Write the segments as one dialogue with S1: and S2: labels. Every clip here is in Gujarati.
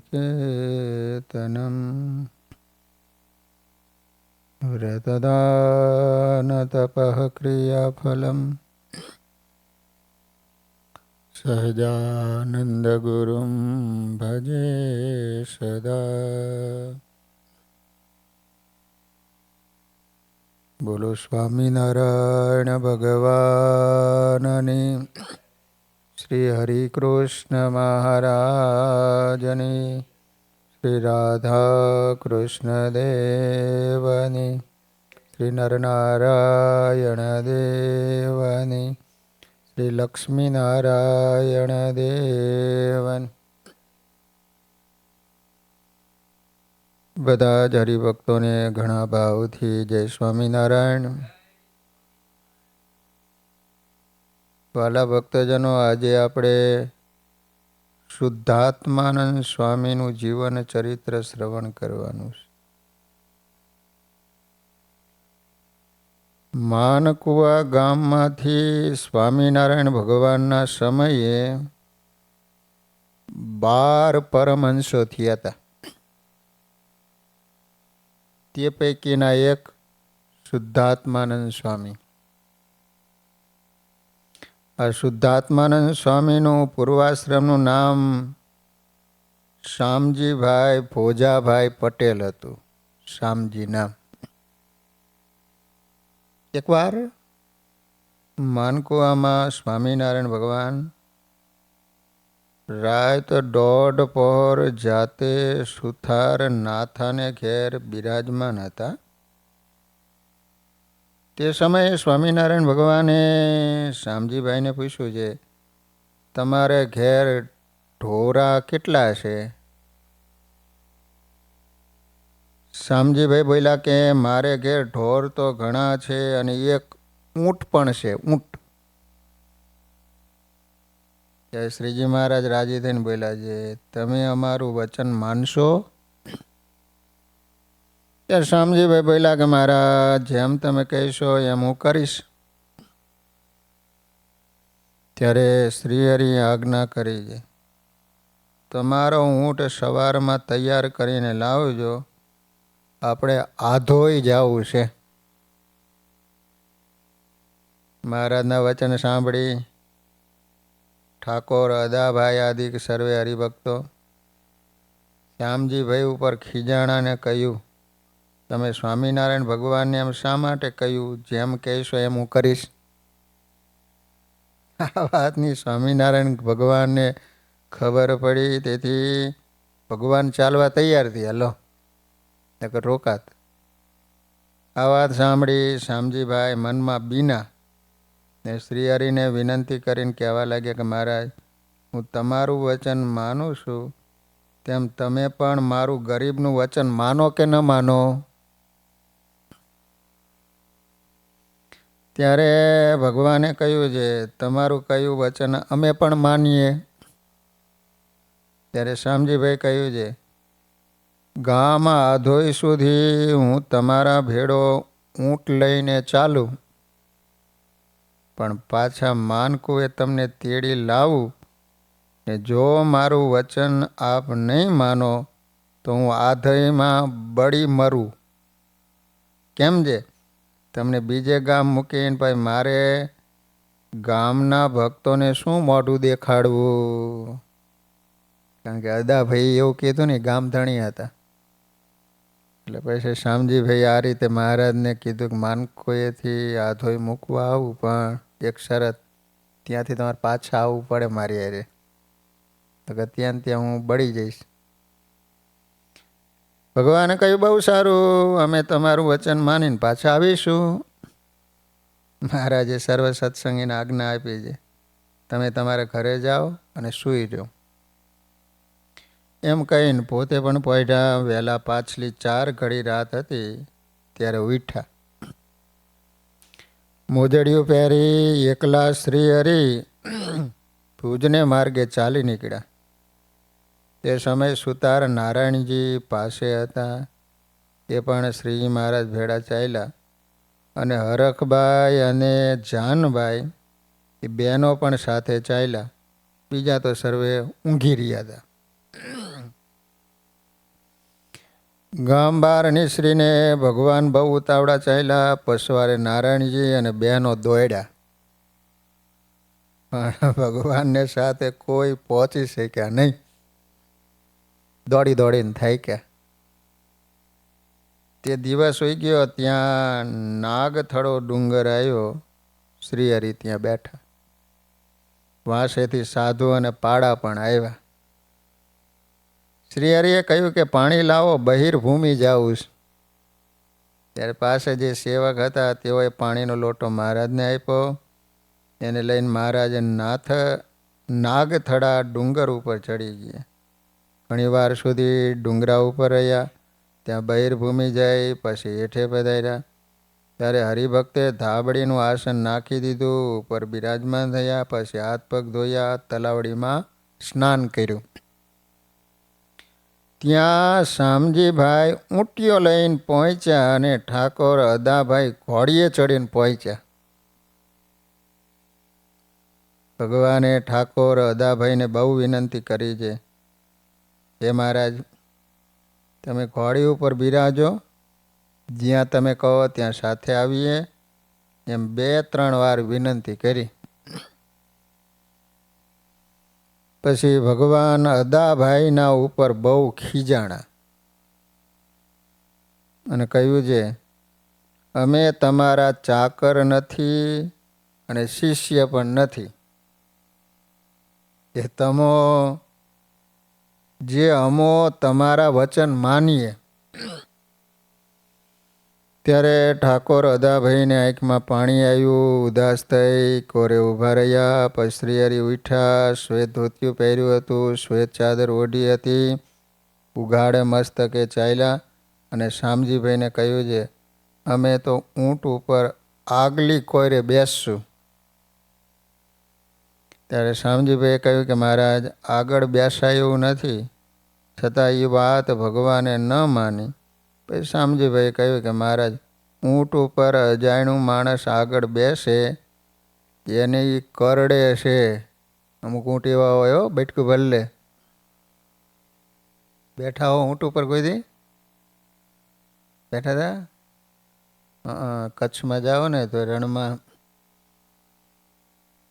S1: चेतनम् व्रतदानतपः क्रियाफलम् सहजानन्दगुरुं भजे सदा। बोलो स्वामीनारायण भगवाननी, श्री हरिकृष्ण महाराजनी, श्री राधा कृष्ण देवनी, श्री नरनारायण देवनी, श्री लक्ष्मी नारायण देवन। બધા જ હરિભક્તોને ઘણા ભાવથી જય સ્વામિનારાયણ। વાલા ભક્તજનો, આજે આપણે શુદ્ધાત્માનંદ સ્વામીનું જીવન ચરિત્ર શ્રવણ કરવાનું છે। માનકુવા ગામમાંથી સ્વામિનારાયણ ભગવાનના સમયે 12 પરમહંસો થયા હતા। તે પૈકીના એક શુદ્ધાત્માનંદ સ્વામી। આ શુદ્ધાત્માનંદ સ્વામીનું પૂર્વાશ્રમનું નામ શામજીભાઈ ભોજાભાઈ પટેલ હતું। શામજી નામ। એકવાર માનકુવામાં સ્વામિનારાયણ ભગવાન રાત 1:30 પહોર જાતે સુથાર નાથાને ઘેર બિરાજમાન હતા। તે સમયે સ્વામિનારાયણ ભગવાને શામજીભાઈને પૂછ્યું છે, તમારે ઘેર ઢોરા કેટલા છે? શામજીભાઈ બોલ્યા કે મારે ઘેર ઢોર તો ઘણા છે અને એક ઊંટ પણ છે, ઊંટ। ત્યારે શ્રીજી મહારાજ રાજી થઈને બોલ્યા છે, તમે અમારું વચન માનશો? ત્યારે શામજીભાઈ બોલ્યા કે મહારાજ, જેમ તમે કહેશો એમ હું કરીશ। ત્યારે શ્રીહરિ આજ્ઞા કરી છે, તમારો ઊંટ સવારમાં તૈયાર કરીને લાવજો, આપણે આધોઈ જવું છે। મહારાજના વચન સાંભળી ઠાકોર અદાભાઈ આદિ સર્વે હરિભક્તો શ્યામજીભાઈ ઉપર ખીજાણાને કહ્યું, તમે સ્વામિનારાયણ ભગવાનને એમ શા માટે કહ્યું? જેમ કહેશો એમ હું કરીશ। આ વાતની સ્વામિનારાયણ ભગવાનને ખબર પડી, તેથી ભગવાન ચાલવા તૈયાર થયા। હલો નકર રોકાત। આ વાત સાંભળી શામજીભાઈ મનમાં બીના ને શ્રીહરિને વિનંતી કરીને કહેવા લાગ્યા કે મહારાજ, હું તમારું વચન માનું છું, તેમ તમે પણ મારું ગરીબનું વચન માનો કે ન માનો? ત્યારે ભગવાને કહ્યું છે, તમારું કયું વચન અમે પણ માનીએ। ત્યારે શામજીભાઈ કહ્યું છે, ગામ આધોઈ સુધી હું તમારા ભેડો ઊંટ લઈને ચાલું, પણ પાછા માનકુએ તમને તેડી લાવું ને જો મારું વચન આપ નહીં માનો તો હું આધઈમાં બળી મરું। કેમ છે? તમને બીજે ગામ મૂકીને ભાઈ મારે ગામના ભક્તોને શું મોઢું દેખાડવું? કારણ કે અદાભાઈ એવું કીધું ને, ગામ ધણી હતા। એટલે પછી શામજીભાઈ આ રીતે મહારાજને કીધું કે માનકોએથી આધોઈ મૂકવા આવું, પણ એક શરત, ત્યાંથી તમારે પાછા આવવું પડે મારી હારે, તો કે ત્યાં ત્યાં હું બળી જઈશ। ભગવાને કહ્યું, બહુ સારું, અમે તમારું વચન માનીને પાછા આવીશું। મહારાજે સર્વ સત્સંગીને આજ્ઞા આપી છે, તમે તમારા ઘરે જાઓ અને સૂઈ જાઓ। એમ કહીને પોતે પણ પહોંચ્યા। વહેલા પાછલી 4 ઘડી રાત હતી ત્યારે ઉઠ્યા। મોજડિયું પહેરી એકલા શ્રીહરિ ભુજને માર્ગે ચાલી નીકળ્યા। તે સમયે સુતાર નારાયણજી પાસે હતા, એ પણ શ્રીજી મહારાજ ભેળા ચાલ્યા। અને હરખભાઈ અને જાનભાઈ એ બહેનો પણ સાથે ચાલ્યા। બીજા તો સર્વે ઊંઘી રહ્યા હતા। ગામ બહાર નિસરીને ભગવાન બહુ ઉતાવળા ચાલ્યા. પસવારે નારાયણજી અને બહેનો દોડ્યા, પણ ભગવાનને સાથે કોઈ પહોંચી શક્યા નહીં. દોડી દોડીને થાક્યા. તે દિવસ હોઈ ગયો. ત્યાં નાગથડો ડુંગર આવ્યો. શ્રીહરિ ત્યાં બેઠા. વાંસેથી સાધુ અને પાડા પણ આવ્યા. શ્રીહરિએ કહ્યું કે પાણી લાવો, બહિર્ભૂમિ જાઉં છું. ત્યારે પાસે જે સેવક હતા તેઓએ પાણીનો લોટો મહારાજને આપ્યો. એને લઈને મહારાજ નાગથડા ડુંગર ઉપર ચડી ગયા. ઘણી વાર સુધી ડુંગરા ઉપર રહ્યા. ત્યાં બહિર્ભૂમિ જઈ પછી હેઠે પધાર્યા. ત્યારે હરિભક્તે ધાબડીનું આસન નાખી દીધું. ઉપર બિરાજમાન થયા. પછી હાથ પગ ધોયા. તલાવડીમાં સ્નાન કર્યું. ત્યાં શામજીભાઈ ઊંટિયો લઈને પહોંચ્યા અને ઠાકોર અદાભાઈ ઘોડીએ ચડીને પહોંચ્યા. ભગવાને ઠાકોર અદાભાઈને બહુ વિનંતી કરી છે, હે મહારાજ, તમે ઘોડી ઉપર બિરાજો, જ્યાં તમે કહો ત્યાં સાથે આવીએ. એમ 2-3 વાર વિનંતી કરી. પછી ભગવાન અદાભાઈના ઉપર બહુ ખીજાણા અને કહ્યું છે, અમે તમારા ચાકર નથી અને શિષ્ય પણ નથી. એ તમો જે અમો તમારા વચન માનીએ. ત્યારે ઠાકોર અદાભાઈને આંખમાં પાણી આવ્યું. ઉદાસ થઈ કોરે ઊભા રહ્યા. પછી શ્રીહરિ ઉઠ્યા. શ્વેત ધોતિયું પહેર્યું હતું, શ્વેત ચાદર ઓઢી હતી. ઉઘાડે મસ્તકે ચાલ્યા અને શામજીભાઈને કહ્યું છે, અમે તો ઊંટ ઉપર આગલી કોરે બેસશું. ત્યારે શામજીભાઈએ કહ્યું કે મહારાજ, આગળ બેસાયું નથી, છતાં એ વાત ભગવાને ન માની. પછી શામજીભાઈએ કહ્યું કે મહારાજ, ઊંટ ઉપર અજાણ્યું માણસ આગળ બેસે એને એ કરડે છે. અમુક ઊંટ એવા હોય, બેઠકું ભલે બેઠા હો ઊંટ ઉપર. કોઈ દી બેઠા હતા? કચ્છમાં જાઓ ને તો રણમાં,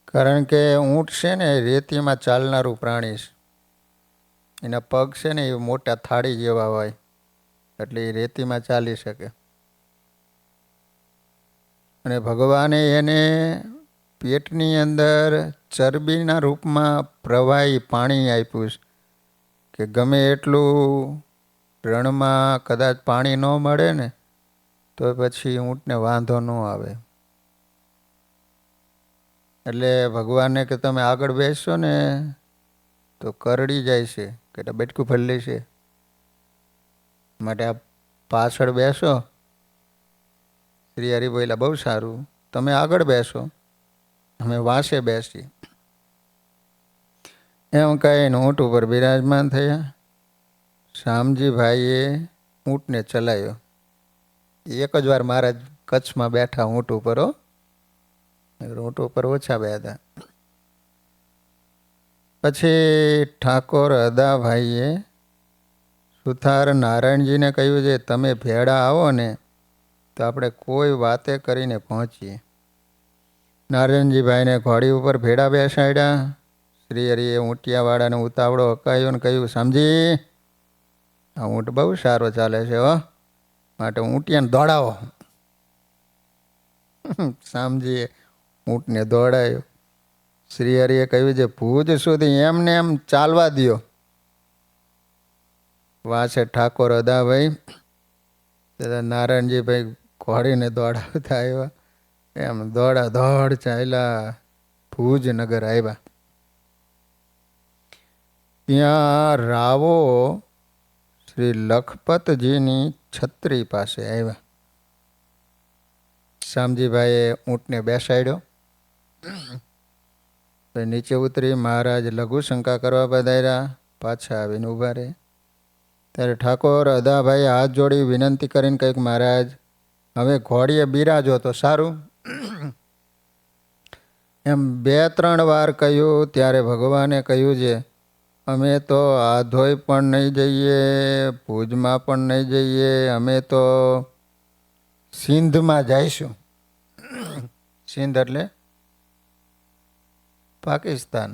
S1: કારણ કે ઊંટ છે ને રેતીમાં ચાલનારું પ્રાણી છે. એના પગ છે ને એ મોટા થાળી જેવા હોય, એટલે એ રેતીમાં ચાલી શકે. અને ભગવાને એને પેટની અંદર ચરબીના રૂપમાં પ્રવાહી પાણી આપ્યું કે ગમે એટલું રણમાં કદાચ પાણી ન મળે ને તો પછી ઊંટને વાંધો ન આવે. એટલે ભગવાનને કે તમે આગળ બેસશો ને તો કરડી જાય છે, કે બેટકું ફરી લેશે, માટે આ પાછળ બેસો. શ્રીહરિ બોલ્યા, બહુ સારું, તમે આગળ બેસો, અમે વાંસે બેસી. એમ કહીને ઊંટ ઉપર બિરાજમાન થયા. શામજીભાઈએ ઊંટને ચલાવ્યો. એક જ વાર મહારાજ કચ્છમાં બેઠા ઊંટ ઉપર. ઊંટ ઉપર ઓછા બેઠા. પછી ઠાકોર અદાભાઈએ સુથાર નારાયણજીને કહ્યું છે, તમે ભેળા આવો ને તો આપણે કોઈ વાતે કરીને પહોંચીએ. નારાયણજીભાઈને ઘોડી ઉપર ભેળા બેસાડ્યા. શ્રીહરિએ ઊંટિયાવાળાને ઉતાવળો હકાયો ને કહ્યું, સમજી, આ ઊંટ બહુ સારો ચાલે છે હો, માટે ઊંટિયાને દોડાવો. શામજીએ ઊંટને દોડાયો. શ્રીહરિએ કહ્યું છે, ભુજ સુધી એમને એમ ચાલવા દ્યો. વાંચે ઠાકોર અદાભાઈ નારાયણજીભાઈ ઘોડીને દોડાવતા આવ્યા. એમ દોડા દોડ ચાલ્યા. ભુજ નગર આવ્યા. ત્યાં રાવો શ્રી લખપતજીની છત્રી પાસે આવ્યા. શામજીભાઈએ ઊંટને બેસાડ્યો. નીચે ઉતરી મહારાજ લઘુશંકા કરવા પધાર્યા. પાછા આવીને ઊભા રહે. ત્યારે ઠાકોર અદાભાઈએ હાથ જોડી વિનંતી કરીને કંઈક, મહારાજ, હવે ઘોડીએ બિરાજો તો સારું. એમ 2-3 વાર કહ્યું. ત્યારે ભગવાને કહ્યું છે, અમે તો આધોઈ પણ નહીં જઈએ, ભુજમાં પણ નહીં જઈએ, અમે તો સિંધમાં જઈશું. સિંધ એટલે પાકિસ્તાન.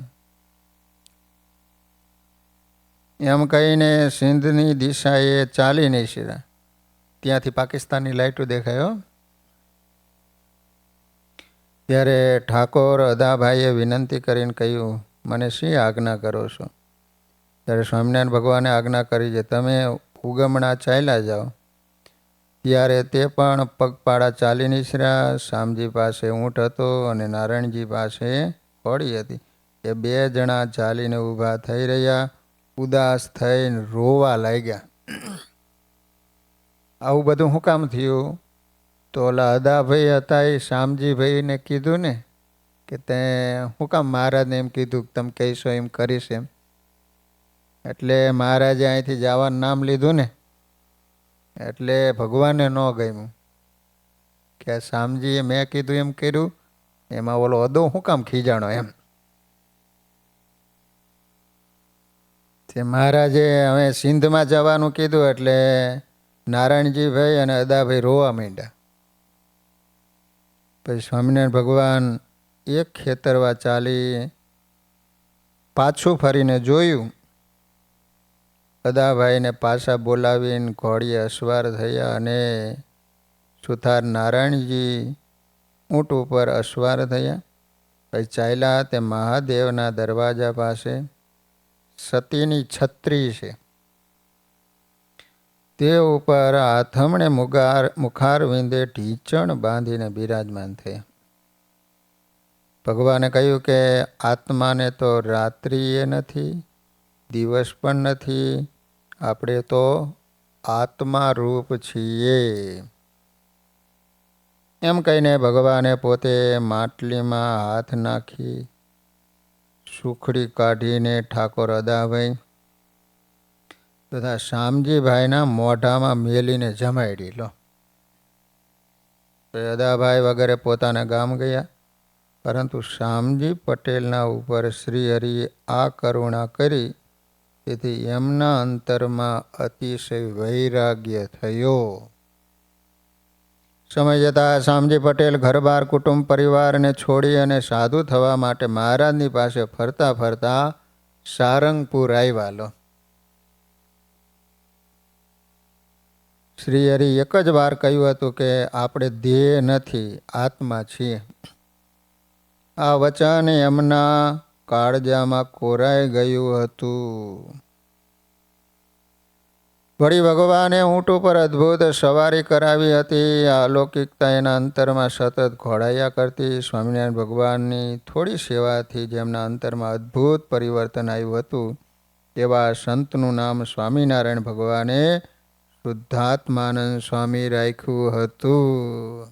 S1: એમ કહીને સિંધની દિશાએ ચાલી નીકળ્યા. ત્યાંથી પાકિસ્તાનની લાઈટો દેખાયો. ત્યારે ઠાકોર અદાભાઈએ વિનંતી કરીને કહ્યું, મને શી આજ્ઞા કરો છો? ત્યારે સ્વામિનારાયણ ભગવાને આજ્ઞા કરી છે, તમે ઉગમણા ચાલ્યા જાઓ. ત્યારે તે પણ પગપાળા ચાલી નીકળ્યા. શામજી પાસે ઊંટ હતો અને નારાયણજી પાસે હોડી હતી. એ બે જણા ચાલીને ઊભા થઈ રહ્યા, ઉદાસ થઈને રોવા લાગ્યા. આવું બધું શું કામ થયું? તો ઓલા અદાભાઈ હતા એ શામજીભાઈને કીધું ને કે તે શું કામ મહારાજને એમ કીધું કે તમે કહીશો એમ કરીશ એમ. એટલે મહારાજે અહીંથી જવાનું નામ લીધું ને, એટલે ભગવાનને ન ગમ્યું કે શામજીએ મેં કીધું એમ કર્યું, એમાં ઓલો અદો શું કામ ખીજાણો એમ. તે મહારાજે હવે સિંધમાં જવાનું કીધું એટલે નારાયણજીભાઈ અને અદાભાઈ રોવા માંડ્યા. પછી સ્વામિનારાયણ ભગવાન એક ખેતરવા ચાલી પાછું ફરીને જોયું. અદાભાઈને પાછા બોલાવીને ઘોડીએ અસવાર થયા અને સુથાર નારાયણજી ઊંટ ઉપર અસવાર થયા. પછી ચાલ્યા તે મહાદેવના દરવાજા પાસે. સતીની છત્રી છે, તે ઉપર આથમણે મુખારવિંદે ઢીંચણ બાંધીને બિરાજમાન થયા. ભગવાને કહ્યું કે આત્માને તો રાત્રિએ નથી, દિવસ પણ નથી, આપણે તો આત્મા રૂપ છીએ. એમ કહીને ભગવાને પોતે માટલીમાં હાથ નાખી સુખડી કાઢીને ઠાકોર અદાભાઈ તથા શામજીભાઈના મોઢામાં મેલીને જમાડી લો. અદાભાઈ વગેરે પોતાના ગામ ગયા, પરંતુ શામજી પટેલના ઉપર શ્રીહરિએ આ કરુણા કરી, તેથી એમના અંતરમાં અતિશય વૈરાગ્ય થયો. સમય જતાં શામજી પટેલ ઘરબાર કુટુંબ પરિવારને છોડી અને સાધુ થવા માટે મહારાજની પાસે ફરતા ફરતા સારંગપુર આવ્યા. લો શ્રીહરિ એક જ વાર કહ્યું હતું કે આપણે દેહ નથી, આત્મા છીએ. આ વચન એમના કાળજામાં કોરાઈ ગયું હતું. વળી ભગવાને ઊંટ ઉપર અદ્ભુત સવારી કરાવી હતી. આ અલૌકિકતા એના અંતરમાં સતત ઘોડાયા કરતી. સ્વામિનારાયણ ભગવાનની થોડી સેવાથી જેમના અંતરમાં અદ્ભુત પરિવર્તન આવ્યું હતું, એવા સંતનું નામ સ્વામિનારાયણ ભગવાને શુદ્ધાત્માનંદ સ્વામી રાખ્યું હતું.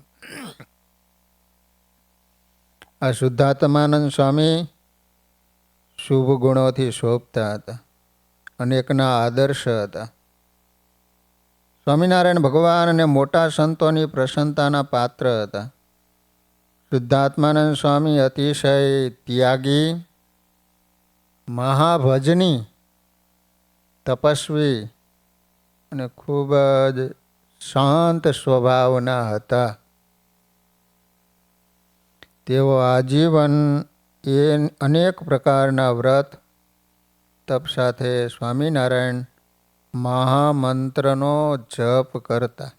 S1: આ શુદ્ધાત્માનંદ સ્વામી શુભ ગુણોથી શોભતા હતા, અનેકના આદર્શ હતા. સ્વામિનારાયણ ભગવાન અને મોટા સંતોની પ્રસન્નતાના પાત્ર હતા. શુદ્ધાત્માનંદ સ્વામી અતિશય ત્યાગી, મહાભજની, તપસ્વી અને ખૂબ જ શાંત સ્વભાવના હતા. તેઓ આજીવન અનેક પ્રકારના વ્રત તપ સાથે સ્વામિનારાયણ મહામંત્રનો જપ કરતા.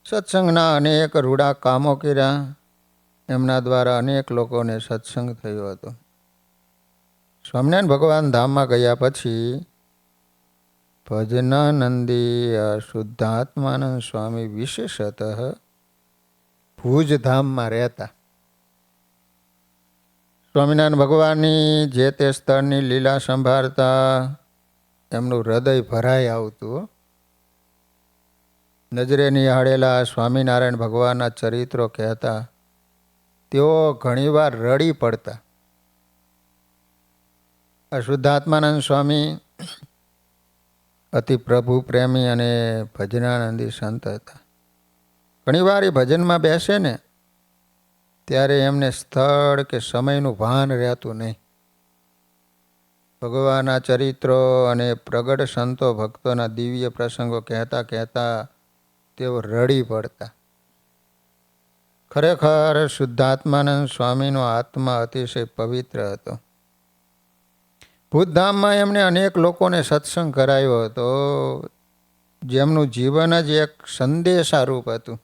S1: સત્સંગના અનેક રૂડા કામો કર્યા. એમના દ્વારા અનેક લોકોને સત્સંગ થયો હતો. સ્વામિનારાયણ ભગવાન ધામમાં ગયા પછી ભજનાનંદી શુદ્ધાત્માનંદ સ્વામી વિશેષતઃ ભુજ ધામમાં રહેતા. સ્વામિનારાયણ ભગવાનની જે તે સ્થળની લીલા સંભાળતા એમનું હૃદય ભરાઈ આવતું. નજરે નિહાળેલા સ્વામિનારાયણ ભગવાનના ચરિત્રો કહેતા તેઓ ઘણીવાર રડી પડતા. શુદ્ધાત્માનંદ સ્વામી અતિ પ્રભુ પ્રેમી અને ભજનાનંદી સંત હતા. ઘણીવાર એ ભજનમાં બેસે ને ત્યારે એમને સ્થળ કે સમયનું ભાન રહેતું નહીં. ભગવાનના ચરિત્રો અને પ્રગટ સંતો ભક્તોના દિવ્ય પ્રસંગો કહેતા કહેતા તેઓ રડી પડતા. ખરેખર શુદ્ધાત્માનંદ સ્વામીનો આત્મા અતિશય પવિત્ર હતો. ભૂતધામમાં એમણે અનેક લોકોને સત્સંગ કરાયો હતો, જેમનું જીવન જ એક સંદેશારૂપ હતું.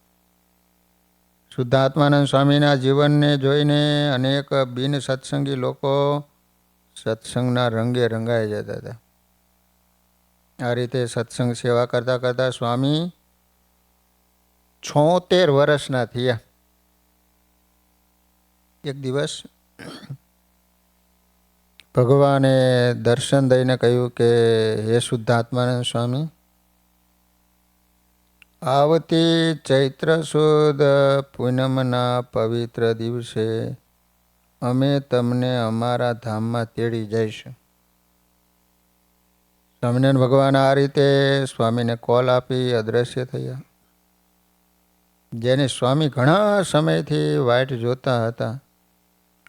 S1: શુદ્ધાત્માનંદ સ્વામીના જીવનને જોઈને અનેક બિન સત્સંગી લોકો સત્સંગના રંગે રંગાઈ જતા હતા. આ રીતે સત્સંગ સેવા કરતાં કરતાં સ્વામી 76 વર્ષના થયા. એક દિવસ ભગવાને દર્શન દઈને કહ્યું કે હે શુદ્ધાત્માનંદ સ્વામી, આવતી ચૈત્ર સુદ પૂનમના પવિત્ર દિવસે અમે તમને અમારા ધામમાં તેડી જઈશું. સ્વામિનારાયણ ભગવાન આ રીતે સ્વામીને કોલ આપી અદ્રશ્ય થયા. જેને સ્વામી ઘણા સમયથી વાટ જોતા હતા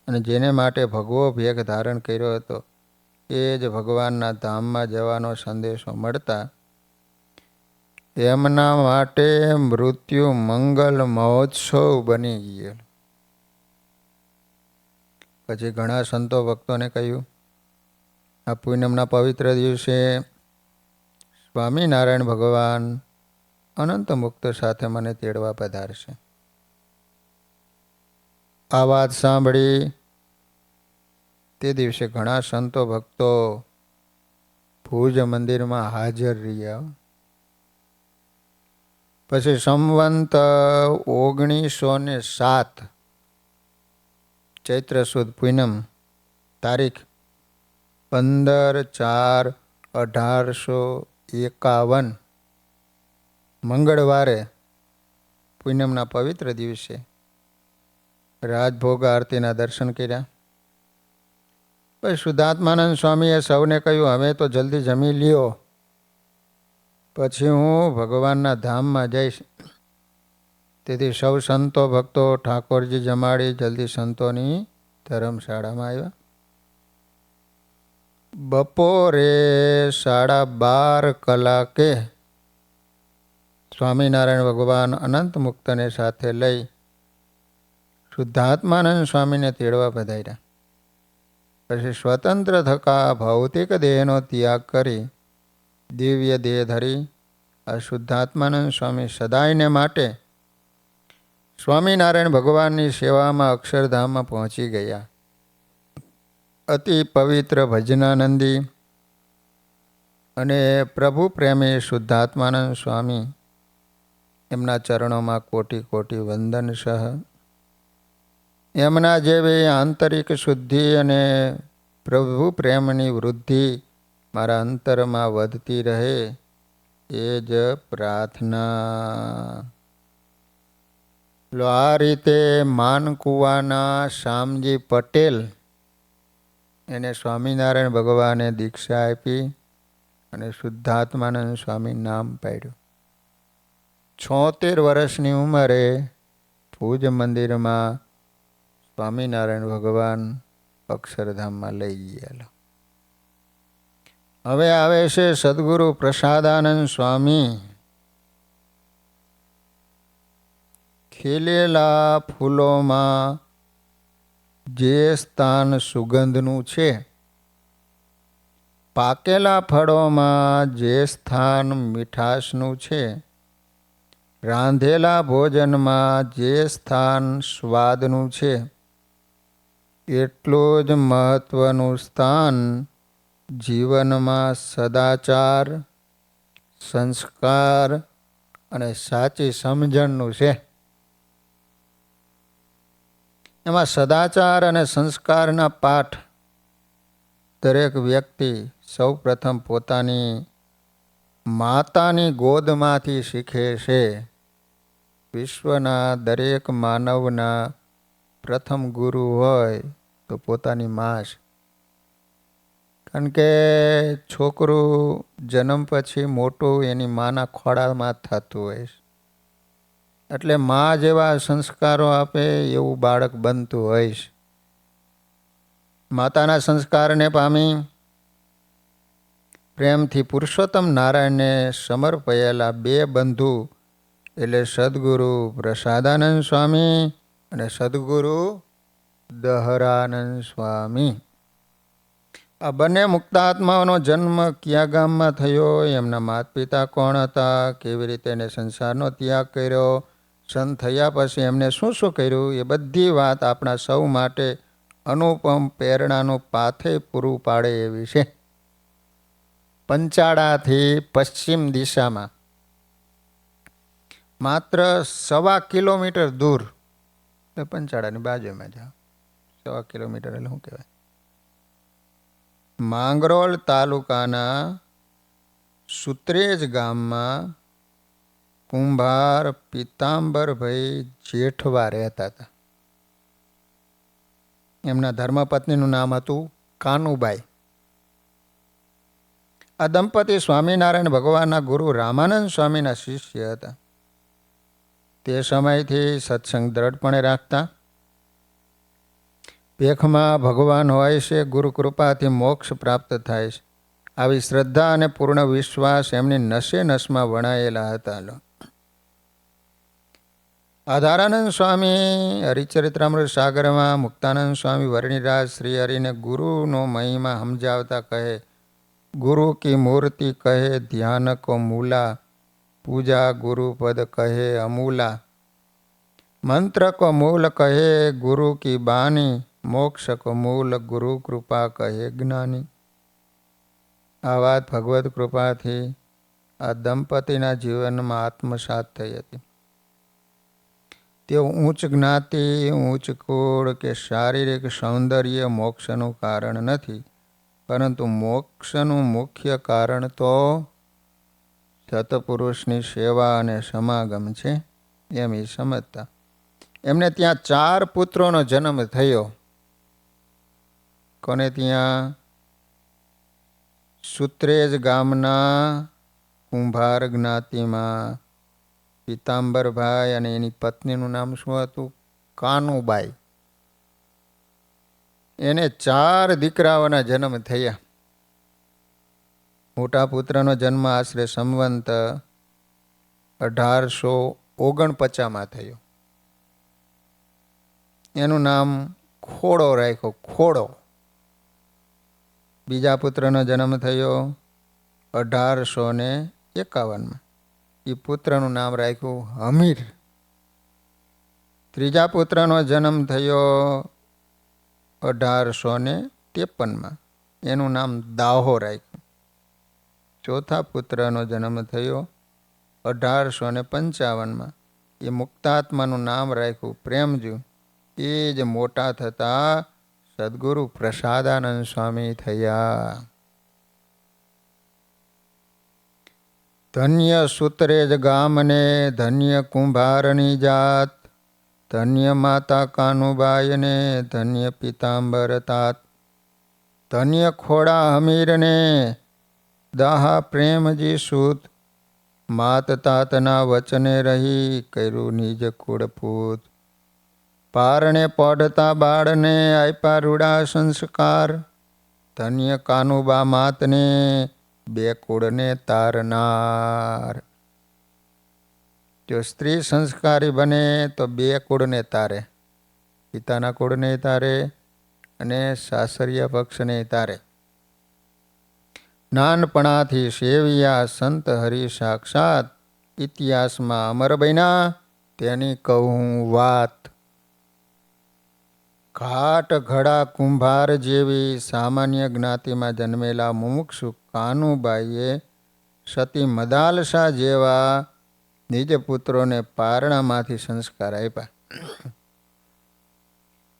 S1: અને જેને માટે ભગવો ભેગ ધારણ કર્યો હતો, એ જ ભગવાનના ધામમાં જવાનો સંદેશો મળતા એમના માટે મૃત્યુ મંગલ મહોત્સવ બની ગયો. પછી ઘણા સંતો ભક્તોને કહ્યું, આ પૂનમના પવિત્ર દિવસે સ્વામિનારાયણ ભગવાન અનંત મુક્ત સાથે મને તેડવા પધારશે. આ વાત સાંભળી તે દિવસે ઘણા સંતો ભક્તો ભુજ મંદિરમાં હાજર રહ્યા. પછી સંવંત 1907 ચૈત્ર સુદ પૂનમ તારીખ 15/4/1851 મંગળવારે પૂનમના પવિત્ર દિવસે રાજભોગ આરતીના દર્શન કર્યા. પછી શુદ્ધાત્માનંદ સ્વામીએ સૌને કહ્યું, હવે તો જલ્દી જમી લ્યો, પછી હું ભગવાનના ધામમાં જઈશ. તેથી સૌ સંતો ભક્તો ઠાકોરજી જમાડી જલ્દી સંતોની ધર્મશાળામાં આવ્યા. બપોરે 12:30 કલાકે સ્વામિનારાયણ ભગવાન અનંત મુક્તને સાથે લઈ શુદ્ધાત્માનંદ સ્વામીને તેડવા પધાર્યા. પછી સ્વતંત્ર થકા ભૌતિક દેહનો ત્યાગ કરી દિવ્ય દેહ ધરી આ શુદ્ધાત્માનંદ સ્વામી સદાયને માટે સ્વામિનારાયણ ભગવાનની સેવામાં અક્ષરધામમાં પહોંચી ગયા. અતિ પવિત્ર ભજનાનંદી અને પ્રભુ પ્રેમી શુદ્ધાત્માનંદ સ્વામી એમના ચરણોમાં કોટી કોટી વંદન સહ. એમના જેવી આંતરિક શુદ્ધિ અને પ્રભુ પ્રેમની વૃદ્ધિ મારા અંતરમાં વધતી રહે એ જ પ્રાર્થના. આ રીતે માનકુવાના શ્યામજી પટેલ એને સ્વામિનારાયણ ભગવાને દીક્ષા આપી અને શુદ્ધાત્માનંદ સ્વામી નામ પાડ્યું. 76 વર્ષની ઉંમરે ભુજ મંદિરમાં સ્વામિનારાયણ ભગવાન અક્ષરધામમાં લઈ ગયેલા. હવે આવે છે સદગુરુ પ્રસાદાનંદ સ્વામી. ખીલેલા ફૂલોમાં જે સ્થાન સુગંધનું છે, પાકેલા ફળોમાં જે સ્થાન મીઠાશનું છે, રાંધેલા ભોજનમાં જે સ્થાન સ્વાદનું છે, એટલું જ મહત્વનું સ્થાન જીવનમાં સદાચાર, સંસ્કાર અને સાચી સમજણનું છે. એમાં સદાચાર અને સંસ્કારના પાઠ દરેક વ્યક્તિ સૌ પ્રથમ પોતાની માતાની ગોદમાંથી શીખે છે. વિશ્વના દરેક માનવના પ્રથમ ગુરુ હોય તો પોતાની મા છે. કારણ કે છોકરું જન્મ પછી મોટું એની માના ખોળામાં થતું હોય છે. એટલે મા જેવા સંસ્કારો આપે એવું બાળક બનતું હોય છે. માતાના સંસ્કારને પામી પ્રેમથી પુરુષોત્તમ નારાયણને સમર્પાયેલા બે બંધુ એટલે સદગુરુ પ્રસાદાનંદ સ્વામી અને સદગુરુ દહરાનંદ સ્વામી. આ બંને મુક્તાત્માઓનો જન્મ કયા ગામમાં થયો, એમના માતા પિતા કોણ હતા, કેવી રીતે એને સંસારનો ત્યાગ કર્યો, સંત થયા પછી એમને શું શું કર્યું, એ બધી વાત આપણા સૌ માટે અનુપમ પ્રેરણાનું પાથે પૂરું પાડે એવી છે. પંચાળાથી પશ્ચિમ દિશામાં માત્ર 1.25 કિલોમીટર દૂર, પંચાળાની બાજુમાં જાઓ, 1.25 કિલોમીટર એટલે શું કહેવાય, માંગરોળ તાલુકાના સુત્રેજ ગામમાં કુંભાર પિતાંબરભાઈ જેઠવા રહેતા હતા. એમના ધર્મપત્નીનું નામ હતું કાનુબાઈ. આ દંપતી સ્વામિનારાયણ ભગવાનના ગુરુ રામાનંદ સ્વામીના શિષ્ય હતા. તે સમયથી સત્સંગ દ્રઢપણે રાખતા. ભેખમાં ભગવાન હોય છે, ગુરુ કૃપાથી મોક્ષ પ્રાપ્ત થાય છે, આવી શ્રદ્ધા અને પૂર્ણ વિશ્વાસ એમની નસે નસમાં વણાયેલા હતા. આધારાનંદ સ્વામી હરિચરિત્રામૃત સાગરમાં મુક્તાનંદ સ્વામી વર્ણિરાજ શ્રી હરિને ગુરુનો મહિમા સમજાવતા કહે, ગુરુ કી મૂર્તિ કહે ધ્યાન કો મૂલા, પૂજા ગુરુપદ કહે અમૂલા, મંત્ર કો મૂલ કહે ગુરુ કી બાની, મોક્ષ કો મૂલ ગુરુ કૃપા કહે જ્ઞાની. આ વાત ભગવત કૃપાથી આ દંપતીના જીવનમાં આત્મસાત થઈ હતી. તેઓ ઉચ્ચ જ્ઞાતિ, ઉચ્ચ કુળ કે શારીરિક સૌંદર્ય મોક્ષનું કારણ નથી, પરંતુ મોક્ષનું મુખ્ય કારણ તો સતપુરુષની સેવા અને સમાગમ છે એમ એ સમજતા. એમને ત્યાં 4 પુત્રોનો જન્મ થયો. કોને ત્યાં? સુત્રેજ ગામના કુંભાર જ્ઞાતિમાં પિતાંબરભાઈ અને એની પત્નીનું નામ શું હતું? કાનુબાઈ. એને 4 દીકરાઓના જન્મ થયા. મોટા પુત્રનો જન્મ આશરે સંવંત 1849 થયો. એનું નામ ખોડો રાખ્યો, ખોડો. બીજા પુત્રનો જન્મ થયો 1851. એ પુત્રનું નામ રાખ્યું હમીર. ત્રીજા પુત્રનો જન્મ થયો 1853. એનું નામ દાહો રાખ્યું. ચોથા પુત્રનો જન્મ થયો 1855. એ મુક્તાત્માનું નામ રાખ્યું પ્રેમજુ. એ જ મોટા થતા સદગુરુ પ્રસાદાનંદ સ્વામી થયા. ધન્ય સુત્રેજ ગામને, ધન્ય કુંભારની જાત, ધન્ય માતા કાનુબાઈને, ધન્ય પિતાંબર તાત, ધન્ય ખોડા હમીરને, દાહા પ્રેમજી સૂત, માત તાતના વચને રહી કર્યું નિજ કુળપૂત, પારણે પડતા બાળને આપ્યા રૂડા સંસ્કાર, ધન્ય કાનુબા માતને 2 કુળને તારનાર. જો સ્ત્રી સંસ્કારી બને તો 2 કુળને તારે, પિતાના કુળને તારે અને સાસરિયા પક્ષને તારે. નાનપણાથી સેવિયા સંત હરિ સાક્ષાત, ઇતિહાસમાં અમર બન્યા તેની કહું વાત. ઘાટ ઘડા કુંભાર જેવી સામાન્ય જ્ઞાતિમાં જન્મેલા મુમુક્ષુ કાનુબાઈએ સતી મદાલસા જેવા નિજ પુત્રોને પારણામાંથી સંસ્કાર આપ્યા.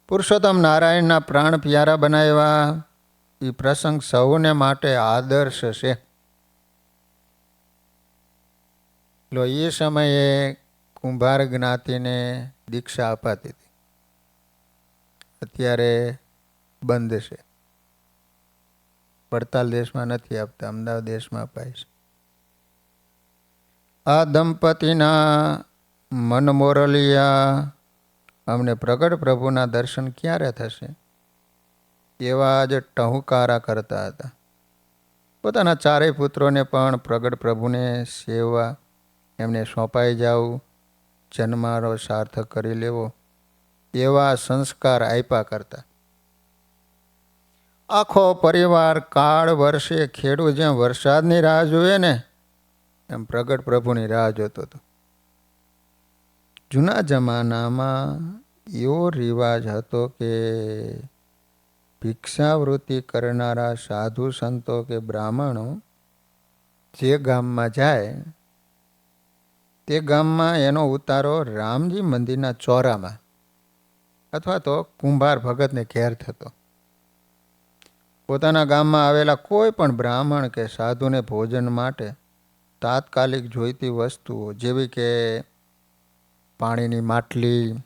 S1: પુરુષોત્તમ નારાયણના પ્રાણ પ્યારા બનાવ્યા. એ પ્રસંગ સૌને માટે આદર્શ છે. એ સમયે કુંભાર જ્ઞાતિને દીક્ષા અપાતી હતી. અત્યારે બંધ છે. વડતાલ દેશમાં નથી આપતા, અમદાવાદ દેશમાં અપાય છે. આ દંપતીના મન મોરલિયા અમને પ્રગટ પ્રભુના દર્શન ક્યારે થશે એવા જ ટહુકારા કરતા હતા. પોતાના ચારેય પુત્રોને પણ પ્રગટ પ્રભુને સેવવા એમને સોંપાઈ જવું, જન્મારો સાર્થક કરી લેવો એવા સંસ્કાર આપ્યા કરતા. આખો પરિવાર કાળ વર્ષે ખેડૂત જેમ વરસાદની રાહ જોવે ને એમ પ્રગટ પ્રભુની રાહ જોતો હતો. જૂના જમાનામાં એવો રિવાજ હતો કે ભિક્ષાવૃત્તિ કરનારા સાધુ સંતો કે બ્રાહ્મણો જે ગામમાં જાય તે ગામમાં એનો ઉતારો રામજી મંદિરના ચોરામાં અથવા તો કુંભાર ભગતને ઘેર થતો. પોતાના ગામમાં આવેલા કોઈ પણ બ્રાહ્મણ કે સાધુને ભોજન માટે તાત્કાલિક જોઈતી વસ્તુઓ જેવી કે પાણીની માટલી,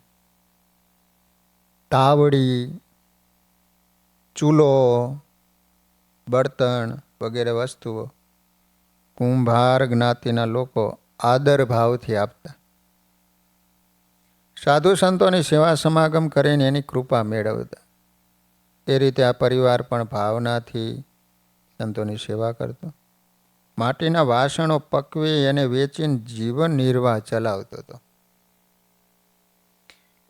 S1: તાવડી, ચૂલો, બળતણ વગેરે વસ્તુઓ કુંભાર જ્ઞાતિના લોકો આદર ભાવથી આપતા. સાધુ સંતોની સેવા સમાગમ કરીને એની કૃપા મેળવતા. એ રીતે આ પરિવાર પણ ભાવનાથી સંતોની સેવા કરતો. માટીના વાસણો પકવી એને વેચીને જીવન નિર્વાહ ચલાવતો હતો.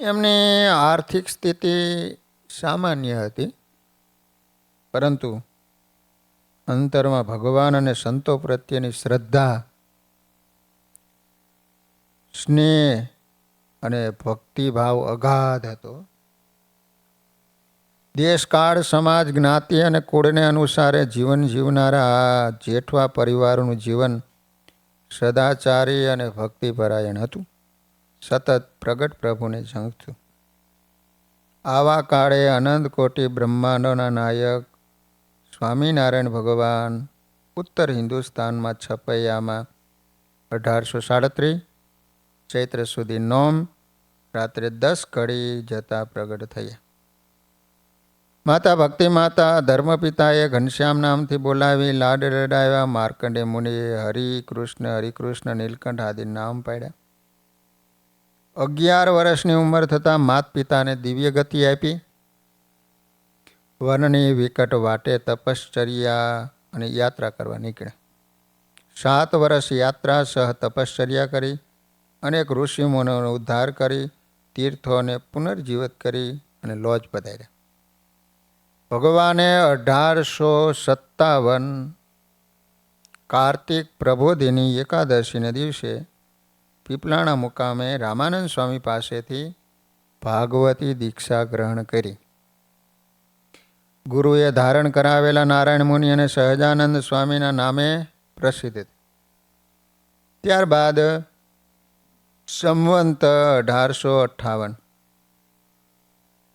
S1: એમની આર્થિક સ્થિતિ સામાન્ય હતી, પરંતુ અંતરમાં ભગવાન અને સંતો પ્રત્યેની શ્રદ્ધા, સ્નેહ અને ભક્તિભાવ અગાધ હતો. દેશકાળ, સમાજ, જ્ઞાતિ અને કુળને અનુસારે જીવન જીવનારા આ જેઠવા પરિવારનું જીવન સદાચારી અને ભક્તિપરાયણ હતું. સતત પ્રગટ પ્રભુને ઝંખતું. આવા કાળે અનંત કોટી બ્રહ્માંડોના નાયક સ્વામિનારાયણ ભગવાન ઉત્તર હિન્દુસ્તાનમાં છપૈયામાં 1837 ચૈત્ર સુધી નોમ રાત્રે 10 ઘડી જતા પ્રગટ થયા. માતા ભક્તિ માતા ધર્મપિતાએ ઘનશ્યામ નામથી બોલાવી લાડ રડાવ્યા. માર્કંડે મુનિએ હરિકૃષ્ણ નીલકંઠ આદિ નામ પાડ્યા. 11 વર્ષની ઉંમર થતાં માત પિતાને દિવ્ય ગતિ આપી. વનની વિકટ વાટે તપશ્ચર્યા અને યાત્રા કરવા નીકળ્યા. 7 વર્ષ યાત્રા સહ તપશ્ચર્યા કરી, અનેક ઋષિમુનિઓનો ઉદ્ધાર કરી, તીર્થોને પુનર્જીવિત કરી અને લોજ પધાર્યા. ભગવાને 1857 કાર્તિક પ્રબોધિની એકાદશીને દિવસે પીપલાણા મુકામે રામાનંદ સ્વામી પાસેથી ભાગવતી દીક્ષા ગ્રહણ કરી. ગુરુએ ધારણ કરાવેલા નારાયણ મુનિ અને સહજાનંદ સ્વામીના નામે પ્રસિદ્ધ. ત્યારબાદ સંવંત 1858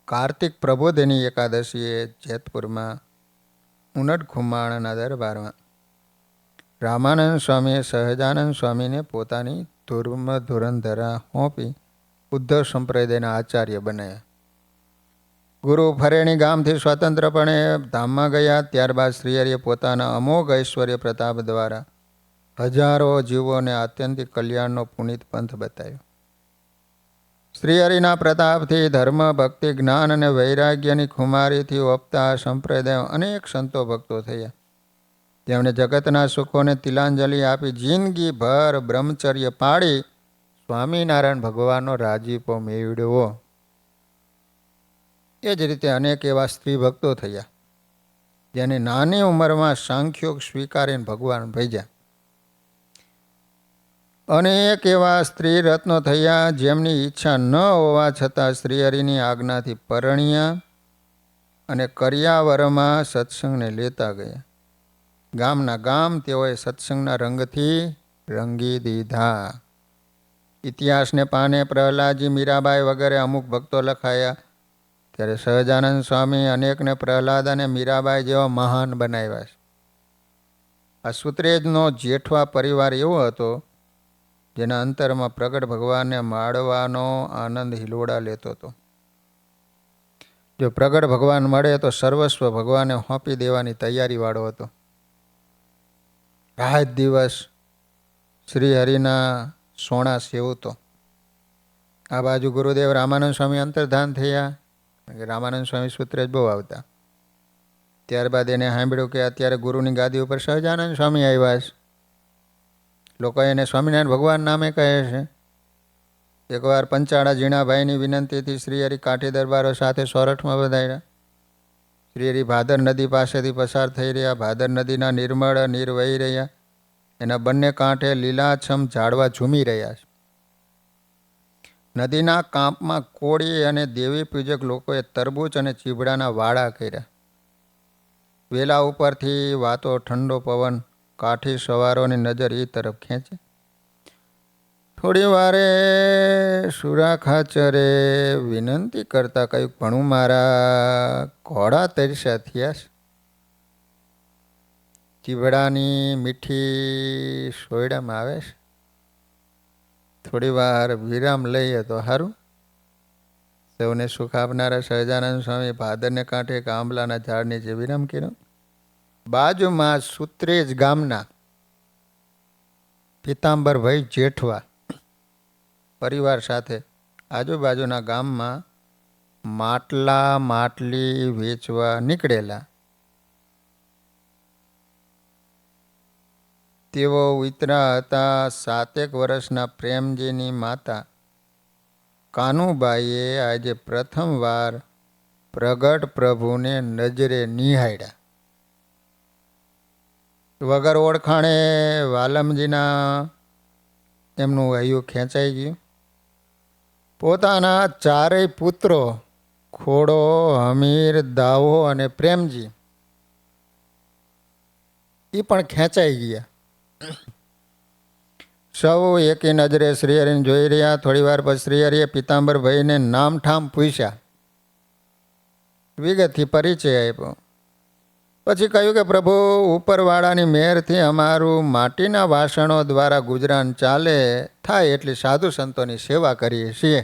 S1: કાર્તિક પ્રબોધિની એકાદશીએ જેતપુરમાં ઉનડ ખુમાણના દરબારમાં રામાનંદ સ્વામીએ સહજાનંદ સ્વામીને પોતાની ધુરંધરા સોંપી ઉદ્ધવ સંપ્રદાયના આચાર્ય બનાવ્યા. ગુરુ ફરેણી ગામથી સ્વતંત્રપણે ધામમાં ગયા. ત્યારબાદ શ્રીહરિએ પોતાના અમોઘ ઐશ્વર્ય પ્રતાપ દ્વારા હજારો જીવોને આત્યંતિક કલ્યાણનો પુનિત પંથ બતાવ્યો. શ્રીહરિના પ્રતાપથી ધર્મ, ભક્તિ, જ્ઞાન અને વૈરાગ્યની ખુમારીથી ઓપતા સંપ્રદાયો અનેક સંતો ભક્તો થયા, જેમણે જગતના સુખોને તિલાંજલિ આપી જિંદગીભર બ્રહ્મચર્ય પાળી સ્વામિનારાયણ ભગવાનનો રાજીપો મેળવ્યો. એ જ રીતે અનેક એવા સ્ત્રી ભક્તો થયા, જેને નાની ઉંમરમાં સાંખ્યોગ સ્વીકારીને ભગવાન ભજ્યા. અનેક એવા સ્ત્રી રત્નો થયા, જેમની ઈચ્છા ન હોવા છતાં શ્રીહરિની આજ્ઞાથી પરણ્યા અને કર્યાવરમાં સત્સંગને લેતા ગયા. ગામના ગામ તેઓએ સત્સંગના રંગથી રંગી દીધા. ઇતિહાસને પાને પ્રહલાદજી, મીરાબાઈ વગેરે અમુક ભક્તો લખાયા, ત્યારે સહજાનંદ સ્વામી અનેકને પ્રહલાદ અને મીરાબાઈ જેવા મહાન બનાવ્યા છે. આ સુત્રેજનો જેઠવા પરિવાર એવો હતો, જેના અંતરમાં પ્રગટ ભગવાનને માળવાનો આનંદ હિલોડા લેતો હતો. જો પ્રગટ ભગવાન મળે તો સર્વસ્વ ભગવાને સોંપી દેવાની તૈયારીવાળો હતો. રાત દિવસ શ્રીહરિના સોણા સેવતો. આ બાજુ ગુરુદેવ રામાનંદ સ્વામી અંતર્ધાન થયા. રામાનંદ સ્વામી સૂત્રેજ બહુ આવતા. ત્યારબાદ એને સાંભળ્યું કે અત્યારે ગુરુની ગાદી ઉપર સહજાનંદ સ્વામી આવ્યા છે. લોકો એને સ્વામિનારાયણ ભગવાન નામે કહે છે. એકવાર પંચાળા ઝીણાભાઈની વિનંતીથી શ્રીહરિ કાઠી દરબારો સાથે સોરઠમાં વધાર્યા. શ્રીહરિ ભાદર નદી પાસેથી પસાર થઈ રહ્યા. ભાદર નદીના નિર્મળ નીર વહી રહ્યા. એના બંને કાંઠે લીલાછમ ઝાડવા ઝૂમી રહ્યા છે. નદીના કાંપમાં કોળી અને દેવી પૂજક લોકોએ તરબૂચ અને ચીભડાના વાડા કર્યા. વેલા ઉપરથી વાતો ઠંડો પવન કાઠી સવારોની નજર એ તરફ ખેંચે. થોડી વારે સુરા ખાચરે વિનંતી કરતા કહ્યું, ઘણું મારા ઘોડા તરસ્યા થયા છે. ચીભડાની મીઠી સોયડામાં આવે છે. થોડી વાર વિરામ લઈએ તો સારું. સૌને સુખ આપનારા સહજાનંદ સ્વામી ભાદરને કાંઠે એક આંબલાના ઝાડ નીચે વિરામ કર્યો. બાજુમાં સુત્રેજ ગામના પિતાંબરભાઈ જેઠવા પરિવાર સાથે આજુબાજુના ગામમાં માટલા માટલી વેચવા નીકળેલા. તેઓ ઉતરા હતા. 7 વર્ષના પ્રેમજીની માતા કાનુબાઈએ આજે પ્રથમવાર પ્રગટ પ્રભુને નજરે નિહાળ્યા. વગર ઓળખાણે વાલમજીના એમનું હૈયું ખેંચાઈ ગયું. પોતાના 4 પુત્રો ખોડો, હમીર, દાવો અને પ્રેમજી એ પણ ખેંચાઈ ગયા. સૌ એકી નજરે શ્રીહરિને જોઈ રહ્યા. થોડી વાર પછી શ્રીહરિએ પિતાંબરભાઈને નામ ઠામ પૂછ્યા. વિગતથી પરિચય આપ્યો. પછી કહ્યું કે પ્રભુ, ઉપરવાળાની મહેરથી અમારું માટીના વાસણો દ્વારા ગુજરાન ચાલે થાય એટલી સાધુ સંતોની સેવા કરીએ છીએ.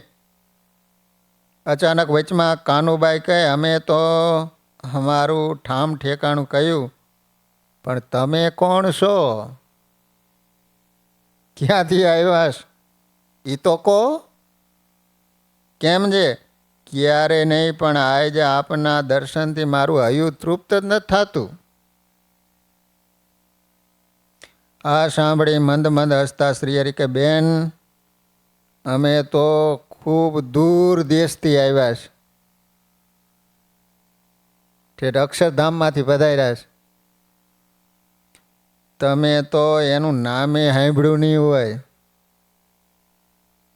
S1: અચાનક વચમાં કાનુબાઈ કહે, અમે તો અમારું ઠામ ઠેકાણું કહ્યું, પણ તમે કોણ છો? ક્યાંથી આવ્યા? એ તો કહો. કેમ છે? ક્યારે નહીં, પણ આજે આપના દર્શનથી મારું હૈયું તૃપ્ત જ નથી થતું. આ સાંભળી મંદ મંદ હસતા શ્રીહરિ કે, બેન, અમે તો ખૂબ દૂર દેશથી આવ્યા છે. ઠેઠ અક્ષરધામમાંથી પધાર્યા છે. તમે તો એનું નામે સાંભળ્યું નહીં હોય.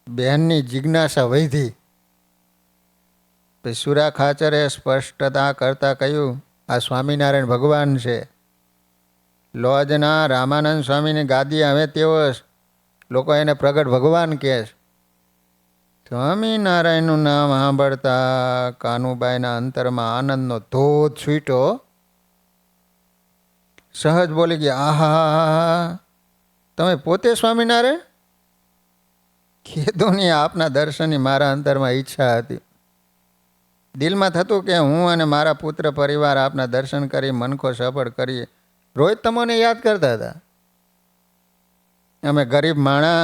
S1: બહેનની જિજ્ઞાસા વધી. પછી સુરા ખાચરે સ્પષ્ટતા કરતા કહ્યું, આ સ્વામિનારાયણ ભગવાન છે. લોજના રામાનંદ સ્વામીની ગાદી આવે તેઓ લોકો એને પ્રગટ ભગવાન કહે છે. સ્વામિનારાયણનું નામ સાંભળતા કાનુબાઈના અંતરમાં આનંદનો ધોધ છૂટ્યો. સહજ બોલી ગયા, આહા, તમે પોતે સ્વામિનારાયણ? કીધું નહીં, આપના દર્શનની મારા અંતરમાં ઈચ્છા હતી. દિલમાં થતું કે હું અને મારા પુત્ર પરિવાર આપના દર્શન કરી મનખો સફળ કરીએ. રોજ તમને યાદ કરતા હતા. અમે ગરીબ માણા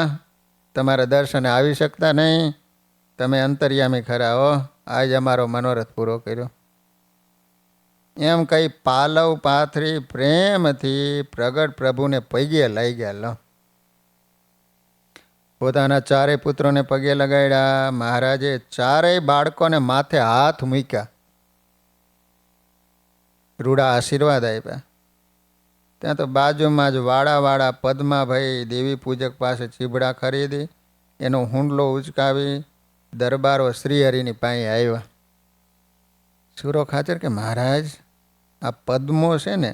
S1: તમારા દર્શને આવી શકતા નહીં. તમે અંતર્યામી ખરા હો. આજ અમારો મનોરથ પૂરો કર્યો. એમ કહી પાલવ પાથરી પ્રેમથી પ્રગટ પ્રભુને પગે લઈ ગયા. પોતાના 4 પુત્રોને પગે લગાડ્યા. મહારાજે 4 બાળકોને માથે હાથ મૂક્યા. રૂડા આશીર્વાદ આપ્યા. ત્યાં તો બાજુમાં જ વાળા પદ્માભાઈ દેવી પૂજક પાસે ચીભડા ખરીદી એનો હુંડલો ઉચકાવી દરબારો શ્રીહરિની પાસે આવ્યા. સુરો ખાચર કે, મહારાજ, આ પદ્મો છે ને,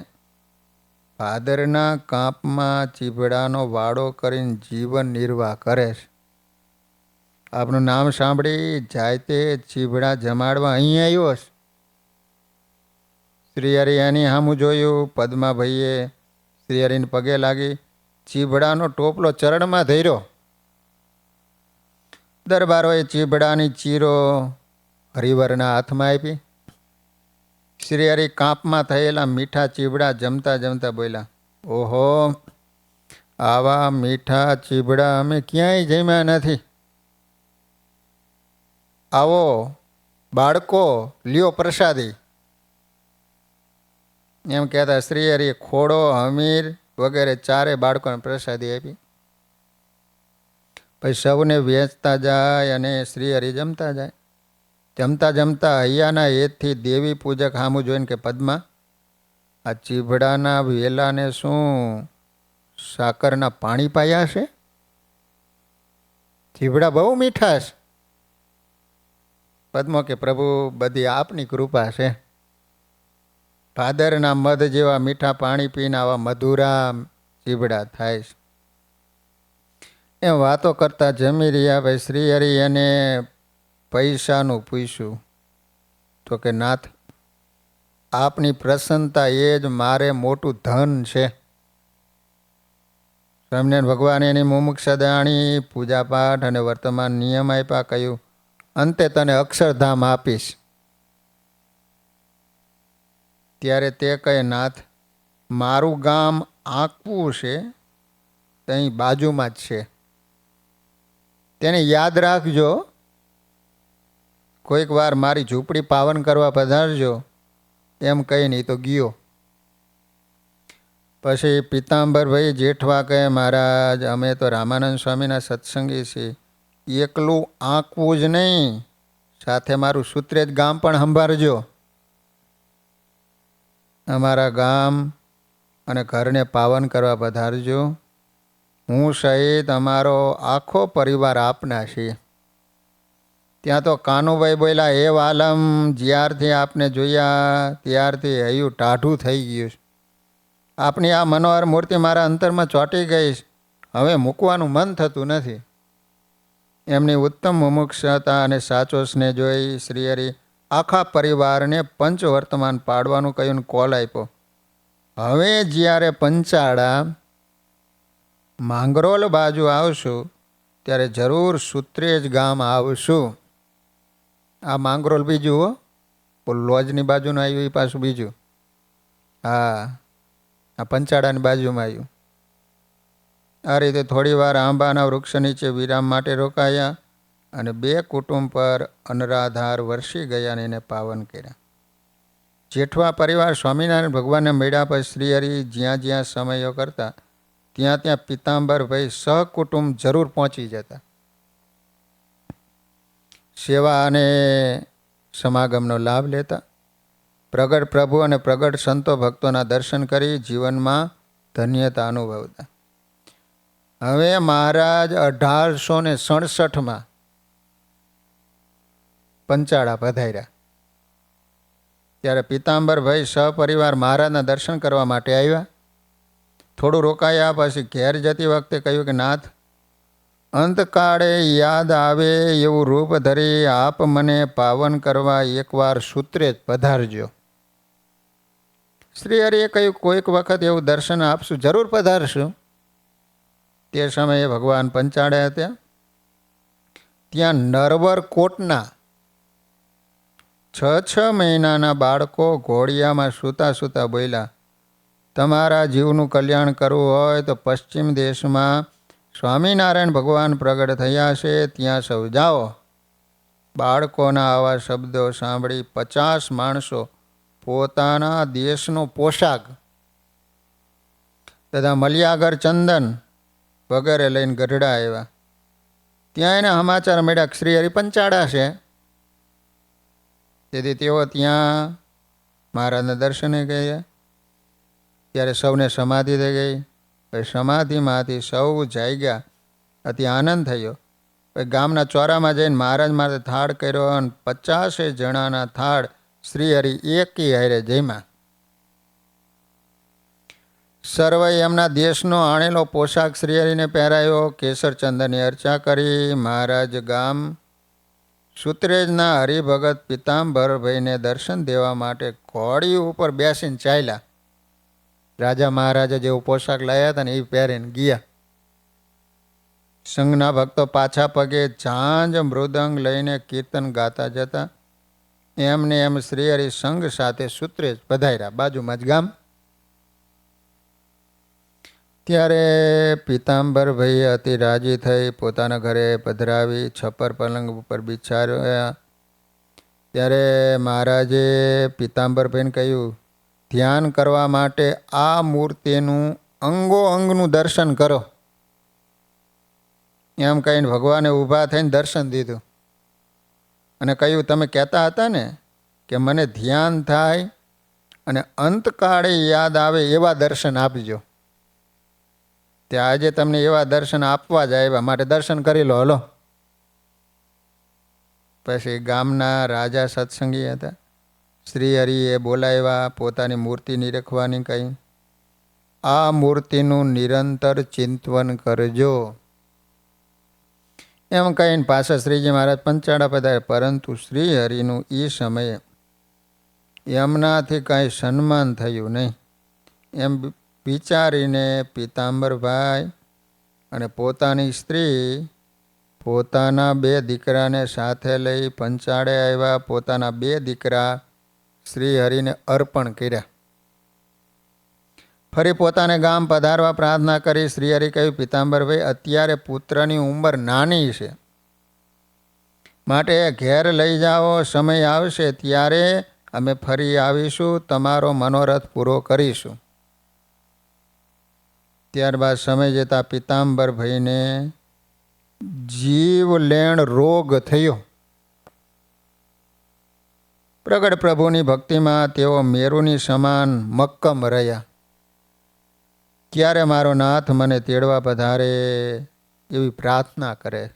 S1: ભાદરના કાંપમાં ચીભડાનો વાડો કરીને જીવન નિર્વાહ કરે છે. આપનું નામ સાંભળી જાય તે ચીભડા જમાડવા અહીં આવ્યો છે. શ્રીહરિ એની સામું જોયું. પદ્માભાઈએ શ્રીહરિને પગે લાગી ચીભડાનો ટોપલો ચરણમાં ધર્યો. દરબારોએ ચીભડાની ચીરો હરિવરના હાથમાં આપી. શ્રીહરિ કાંપમાં થયેલા મીઠા ચીભડા જમતા જમતા બોલ્યા, ઓહો, આવા મીઠા ચીભડા અમે ક્યાંય જમ્યા નથી. આવો બાળકો, લ્યો પ્રસાદી. એમ કહેતા શ્રીહરિએ ખોડો, હમીર વગેરે ચારે બાળકોને પ્રસાદી આપી. પછી સૌને વેચતા જાય અને શ્રીહરિ જમતા જાય. જમતા જમતા હૈયાના હેતથી દેવી પૂજક સામું જોઈને કે પદ્મા, આ ચીભડાના વેલાને શું સાકરના પાણી પાયા છે? ચીભડા બહુ મીઠા છે. પદ્મો કે પ્રભુ, બધી આપની કૃપા છે. ભાદરના મધ જેવા મીઠા પાણી પીને આવા મધુરા ચીભડા થાય છે. એમ વાતો કરતા જમી રહ્યા. ભાઈ શ્રીહરિ એને પૈસાનું પૂછ્યું તો કે નાથ, આપની પ્રસન્નતા એ જ મારે મોટું ધન છે. સ્વામિનારાયણ ભગવાન એની મુમુક્ષા જાણી પૂજાપાઠ અને વર્તમાન નિયમ આપ્યા. કહ્યું અંતે તને અક્ષરધામ આપીશ. ત્યારે તે કહે નાથ, મારું ગામ આંકવું છે, ત્યાં બાજુમાં જ છે, તેને યાદ રાખજો. કોઈક વાર મારી ઝૂંપડી પાવન કરવા પધારજો. એમ કહીને તો ગયો. પછી પિતાંબરભાઈ જેઠવા કહે મહારાજ, અમે તો રામાનંદ સ્વામીના સત્સંગી છીએ. એકલું આંકવું જ નહીં, સાથે મારું સુત્રેજ ગામ પણ સંભાળજો. અમારા ગામ અને ઘરને પાવન કરવા પધારજો. હું સહિત અમારો આખો પરિવાર આપના છીએ. ત્યાં તો કાનુભાઈ બોલ્યા, હે વાલમ, જ્યારથી આપને જોયા ત્યારથી હૈયું ટાઢું થઈ ગયું છે. આપની આ મનોહર મૂર્તિ મારા અંતરમાં ચોંટી ગઈ છે. હવે મૂકવાનું મન થતું નથી. એમની ઉત્તમ મુમુક્ષતા અને સાચો સ્નેહ જોઈ શ્રીહરિ આખા પરિવારને પંચવર્તમાન પાડવાનું કહ્યું, કોલ આપ્યો. હવે જ્યારે પંચાળા માંગરોલ બાજુ આવશું ત્યારે જરૂર સુત્રેજ ગામ આવશું. આ માંગરોલ બીજું હો, લોજની બાજુનું આવ્યું એ પાછું બીજું. હા, આ પંચાળાની બાજુમાં આવ્યું. આ રીતે થોડી વાર આંબાના વૃક્ષ નીચે વિરામ માટે રોકાયા અને બે કુટુંબ પર અનરાધાર વરસી ગયા અને એને પાવન કર્યા. જેઠવા પરિવાર સ્વામિનારાયણ ભગવાનને મળ્યા પછી શ્રીહરિ જ્યાં જ્યાં સમયો કરતા ત્યાં ત્યાં પિતાંબરભાઈ સહકુટુંબ જરૂર પહોંચી જતા. સેવા અને સમાગમનો લાભ લેતા. પ્રગટ પ્રભુ અને પ્રગટ સંતો ભક્તોના દર્શન કરી જીવનમાં ધન્યતા અનુભવતા. હવે મહારાજ 1867 પંચાળા પધાર્યા. ત્યારે પિતાંબરભાઈ સહપરિવાર મહારાજના દર્શન કરવા માટે આવ્યા. થોડું રોકાયા પછી ઘેર જતી વખતે કહ્યું કે નાથ, અંતકાળે યાદ આવે એવું રૂપ ધરી આપ મને પાવન કરવા એકવાર સૂત્રે જ પધારજો. શ્રીહરિએ કહ્યું કોઈક વખત એવું દર્શન આપશું, જરૂર પધારશું. તે સમયે ભગવાન પંચાળે હતા. ત્યાં નરવર કોટના 6 મહિનાના બાળકો ઘોડિયામાં સૂતા સૂતા બોલ્યા, તમારા જીવનું કલ્યાણ કરવું હોય તો પશ્ચિમ દેશમાં સ્વામિનારાયણ ભગવાન પ્રગટ થયા છે, ત્યાં સૌ જાઓ. બાળકોના આવા શબ્દો સાંભળી 50 માણસો પોતાના દેશનો પોશાક તથા મલિયાગર, ચંદન વગેરે લઈને ગઢડા આવ્યા. ત્યાં એને સમાચાર મળ્યા કે શ્રીહરિ પંચાળા છે. તેથી તેઓ ત્યાં મહારાજના દર્શને ગયા. ત્યારે સૌને સમાધિ થઈ ગઈ. સમાધિમાંથી સૌ જાગ્યા. અતિ આનંદ થયો. ગામના ચોરામાં જઈને મહારાજ માથે થાળ કર્યો અને 50 જણાના થાળ શ્રીહરિ એકી હારે જમ્યા. સર્વે એમના દેશનો આણેલો પોશાક શ્રીહરિને પહેરાયો. કેસર ચંદનની અર્ચા કરી મહારાજ ગામ સુત્રેજના હરિભગત પિતાંબરભાઈને દર્શન દેવા માટે ઘોડી ઉપર બેસીને ચાલ્યા. રાજા મહારાજા જેવો પોશાક લાવ્યા હતા ને એ પહેરીને ગયા. સંઘના ભક્તો પાછા પગે ઝાંઝ મૃદંગ લઈને કીર્તન ગાતા જતા. એમને એમ શ્રીહરિ સંઘ સાથે સુત્રેજ પધાર્યા. બાજુમાં જ ગામ. ત્યારે પિતાંબરભાઈ અતિ રાજી થઈ પોતાના ઘરે પધરાવી છપ્પર પલંગ ઉપર બિછાર્યા. ત્યારે મહારાજે પિતાંબરભાઈને કહ્યું ધ્યાન કરવા માટે આ મૂર્તિનું અંગો અંગનું દર્શન કરો એમ કહીને ભગવાને ઊભા થઈને દર્શન દીધું અને કહ્યું, તમે કહેતા હતા ને કે મને ધ્યાન થાય અને અંતકાળે યાદ આવે એવા દર્શન આપજો. તે આજે તમને એવા દર્શન આપવા જ આવ્યા, માટે દર્શન કરી લો, હલો. પછી ગામના રાજા સત્સંગી હતા. શ્રી હરિએ બોલાવ્યા, પોતાની મૂર્તિ નિરખવાની કહી. આ મૂર્તિનું નિરંતર ચિંતન કરજો એમ કહીને પાછા શ્રીજી મહારાજ પંચાળા પધાર્યા. પરંતુ શ્રી હરિનું એ સમયે એમનાથી કાંઈ સન્માન થયું નહીં. એમ વિચારીને પીતાંબરભાઈ અને પોતાની સ્ત્રી પોતાના 2 દીકરાને સાથે લઈ પંચાળે આવ્યા. પોતાના 2 દીકરા શ્રી હરિને અર્પણ કર્યા. ફરી પોતાને ગામ પધારવા પ્રાર્થના કરી. શ્રી હરિ કહ્યું, પીતાંબરભાઈ, અત્યારે પુત્રની ઉંમર નાની છે, માટે ઘેર લઈ જાઓ. સમય આવશે ત્યારે અમે ફરી આવીશું, તમારો મનોરથ પૂરો કરીશું. ત્યારબાદ સમય જતા પીતાંબરભાઈને જીવલેણ રોગ થયો. પ્રગટ પ્રભુની ભક્તિમાં તેઓ મેરુની સમાન મક્કમ રહ્યા. ક્યારે મારો નાથ મને તેડવા પધારે એવી પ્રાર્થના કરે.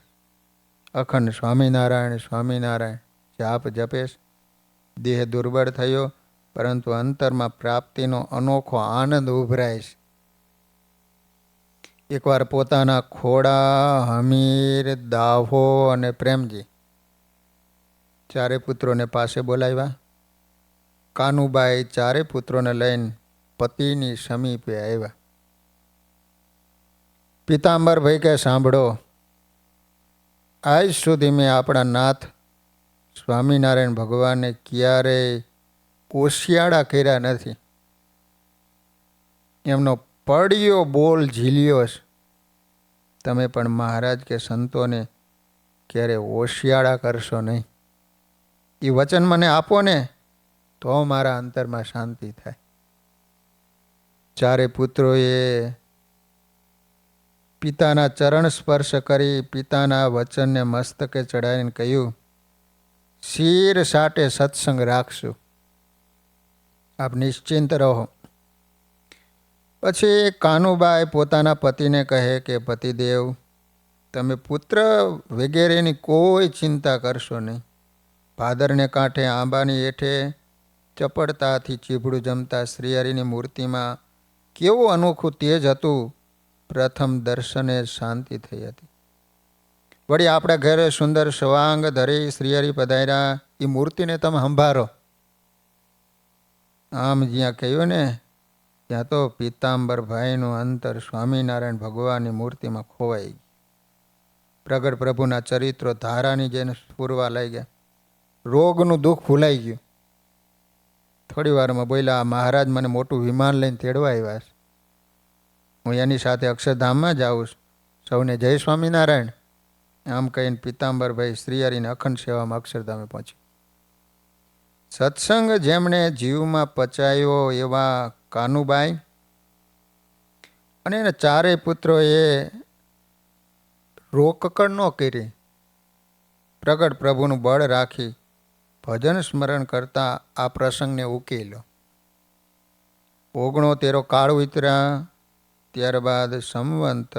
S1: અખંડ સ્વામિનારાયણ સ્વામિનારાયણ જાપ જપેશ. દેહ દુર્બળ થયો, પરંતુ અંતરમાં પ્રાપ્તિનો અનોખો આનંદ ઉભરાય છે. એકવાર પોતાના ખોડા, હમીર, દાહો અને પ્રેમજી 4 પુત્રોને પાસે બોલાવ્યા. કાનુબાઈ 4 પુત્રોને લઈને પતિની સમીપે આવ્યા. પીતાંબરભાઈ કે, સાંભળો, આજ સુધી મેં આપણા નાથ સ્વામિનારાયણ ભગવાનને ક્યારેય ઓશિયાળા કર્યા નથી. એમનો પડ્યો બોલ ઝીલ્યો છે. તમે પણ મહારાજ કે સંતોને ક્યારે ઓશિયાળા કરશો નહીં. એ વચન મને આપો ને, તો મારા અંતરમાં શાંતિ થાય. 4 પુત્રોએ પિતાના ચરણ સ્પર્શ કરી પિતાના વચનને મસ્તકે ચડાવીને કહ્યું, શિર સાટે સત્સંગ રાખશું, આપ નિશ્ચિંત રહો. પછી કાનુબાઈ પોતાના પતિને કહે કે, પતિદેવ, તમે પુત્ર વગેરેની કોઈ ચિંતા કરશો નહીં. ભાદરને કાંઠે આંબાની હેઠે ચપળતાથી ચીભડું જમતા શ્રીહરિની મૂર્તિમાં કેવું અનોખું તેજ હતું. પ્રથમ દર્શને શાંતિ થઈ હતી. વળી આપણા ઘરે સુંદર સ્વાંગ ધરી શ્રીહરિ પધાર્યા. એ મૂર્તિને તમે સંભાળો. આમ જ્યાં કહ્યું ને, ત્યાં તો પીતાંબરભાઈનું અંતર સ્વામિનારાયણ ભગવાનની મૂર્તિમાં ખોવાઈ ગયું. પ્રગટ પ્રભુના ચરિત્રો ધારાની જેને સ્ફુરવા લઈ ગયા. રોગનું દુઃખ ભૂલાઈ ગયું. થોડી વારમાં બોલ્યા, મહારાજ મને મોટું વિમાન લઈને તેડવા આવ્યા છે. હું એની સાથે અક્ષરધામમાં જાઉં છું. સૌને જય સ્વામિનારાયણ. આમ કહીને પીતાંબરભાઈ શ્રીહરિને અખંડ સેવામાં અક્ષરધામે પહોંચ્યું. સત્સંગ જેમણે જીવમાં પચાયો એવા કાનુબાઈ અને એના 4 પુત્રોએ રોકકડ ન કરી. પ્રગટ પ્રભુનું બળ રાખી ભજન સ્મરણ કરતા આ પ્રસંગને ઉકેલ્યો. 69 કાળ ઉતર્યા. ત્યારબાદ સંવંત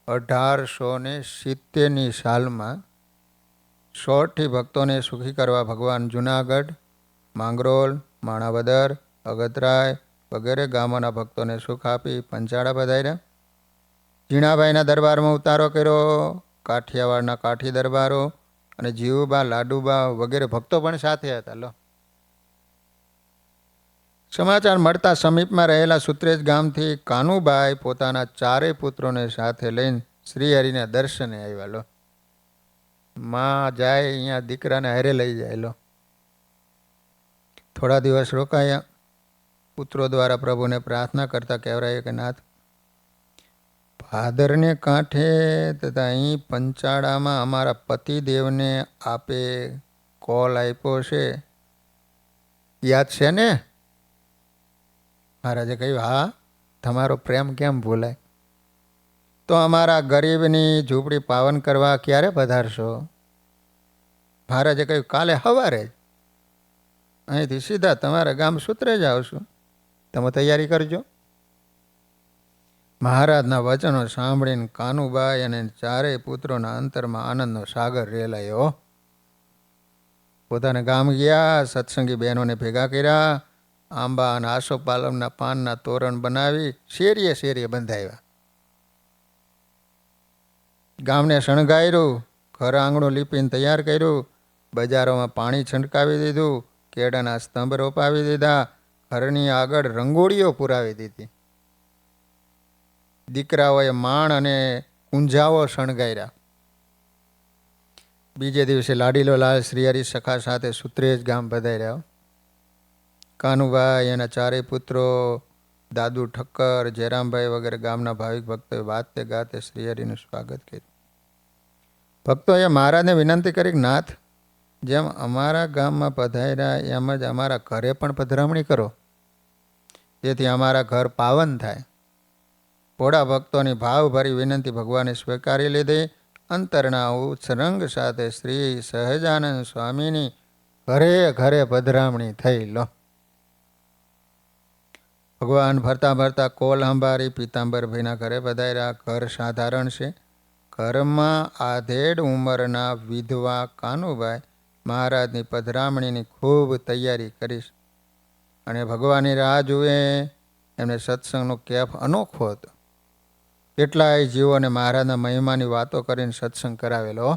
S1: 1870ની સાલમાં 100 ભક્તોને સુખી કરવા ભગવાન જુનાગઢ, માંગરોળ, માણાવદર, અગતરાય વગેરે ગામોના ભક્તોને સુખ આપી પંચાળા પધાર્યા. ઝીણાભાઈના દરબારમાં ઉતારો કર્યો. કાઠિયાવાડના કાઠી દરબારો અને જીવુબા, લાડુબા વગેરે ભક્તો પણ સાથે હતા. લો સમાચાર મળતા સમીપમાં રહેલા સુત્રેજ ગામથી કાનુબાઈ પોતાના 4 પુત્રોને સાથે લઈને શ્રીહરિને દર્શને આવ્યા. લો માં જાય અહીંયા દીકરાને હારે લઈ જાય. લો થોડા દિવસ રોકાયા. પુત્રો દ્વારા પ્રભુને પ્રાર્થના કરતા કહેવાય કે, નાથ, ભાદરને કાંઠે તથા અહીં પંચાળામાં અમારા પતિદેવને આપે કોલ આપ્યો છે, યાદ છે ને? મહારાજે કહ્યું, હા, તમારો પ્રેમ કેમ ભૂલાય? તો અમારા ગરીબની ઝૂંપડી પાવન કરવા ક્યારે પધારશો? મહારાજે કહ્યું, કાલે સવારે જ અહીંથી સીધા તમારા ગામ સૂત્રે જ આવશું, તમે તૈયારી કરજો. મહારાજના વચનો સાંભળીને કાનુબાઈ અને ચારેય પુત્રોના અંતરમાં આનંદનો સાગર રેલાયો. પોતાના ગામ ગયા, સત્સંગી બહેનોને ભેગા કર્યા, આંબા અને આસોપાલવના પાનના તોરણ બનાવી શેરીએ શેરીએ બંધાવ્યા. ગામને શણગાર્યું, ઘર આંગણું લીપીને તૈયાર કર્યું, બજારોમાં પાણી છંટકાવી દીધું, કેળાના સ્તંભ રોપાવી દીધા, ઘરની આગળ રંગોળીઓ પુરાવી દીધી. દીકરાઓએ માણ અને કુંજાઓ શણગાર્યા. બીજે દિવસે લાડીલો લાલ શ્રીહરિ સખા સાથે સૂત્રેજ ગામ પધાર્યા. કાનુભાઈ એના ચારેય પુત્રો, દાદુ ઠક્કર, જયરામભાઈ વગેરે ગામના ભાવિક ભક્તોએ વાતે ગાતે શ્રીહરિનું સ્વાગત કર્યું. ભક્તોએ મહારાજને વિનંતી કરી, નાથ, જેમ અમારા ગામમાં પધાર્યા એમ જ અમારા ઘરે પણ પધરામણી કરો, જેથી અમારા ઘર પાવન થાય. ભોળા ભક્તોની ભાવભરી વિનંતી ભગવાને સ્વીકારી લીધી. અંતરના ઉત્સરંગ સાથે શ્રી સહજાનંદ સ્વામીની ઘરે ઘરે પધરામણી થઈ. લો, ભગવાન ફરતા ફરતા કોલ અંબારી પીતાંબરભાઈના ઘરે પધાર્યા. ઘર સાધારણ છે. ઘરમાં આધેડ ઉંમરના વિધવા કાનુભાઈ મહારાજની પધરામણીની ખૂબ તૈયારી કરીશ અને ભગવાનની રાહ જુએ. એમને સત્સંગનો કેફ અનોખો હતો. કેટલાય જીવોને મહારાજના મહિમાની વાતો કરીને સત્સંગ કરાવેલો.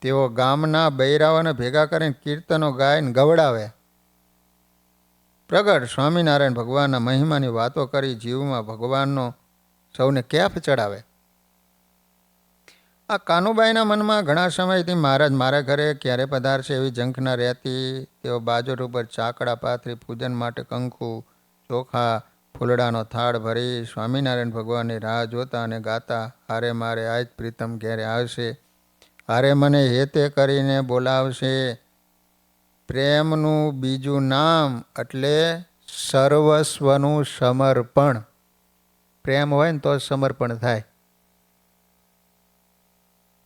S1: તેઓ ગામના બૈરાઓને ભેગા કરીને કીર્તનો ગાઈને ગવડાવે. પ્રગટ સ્વામિનારાયણ ભગવાનના મહિમાની વાતો કરી જીવમાં ભગવાનનો સૌને કેફ ચડાવે. આ કાનુબાઈના મનમાં ઘણા સમયથી મહારાજ મારા ઘરે ક્યારે પધારશે એવી ઝંખના રહેતી. તેઓ બાજોટ ઉપર ચાકડા પાથરી પૂજન માટે કંકુ, ચોખા, ફૂલડાનો થાળ ભરી સ્વામિનારાયણ ભગવાનની રાહ જોતા અને ગાતા, હારે મારે આજ પ્રીતમ ઘેરે આવશે, હારે મને હેતે કરીને બોલાવશે. પ્રેમનું બીજું નામ એટલે સર્વસ્વનું સમર્પણ. પ્રેમ હોય ને તો જ સમર્પણ થાય.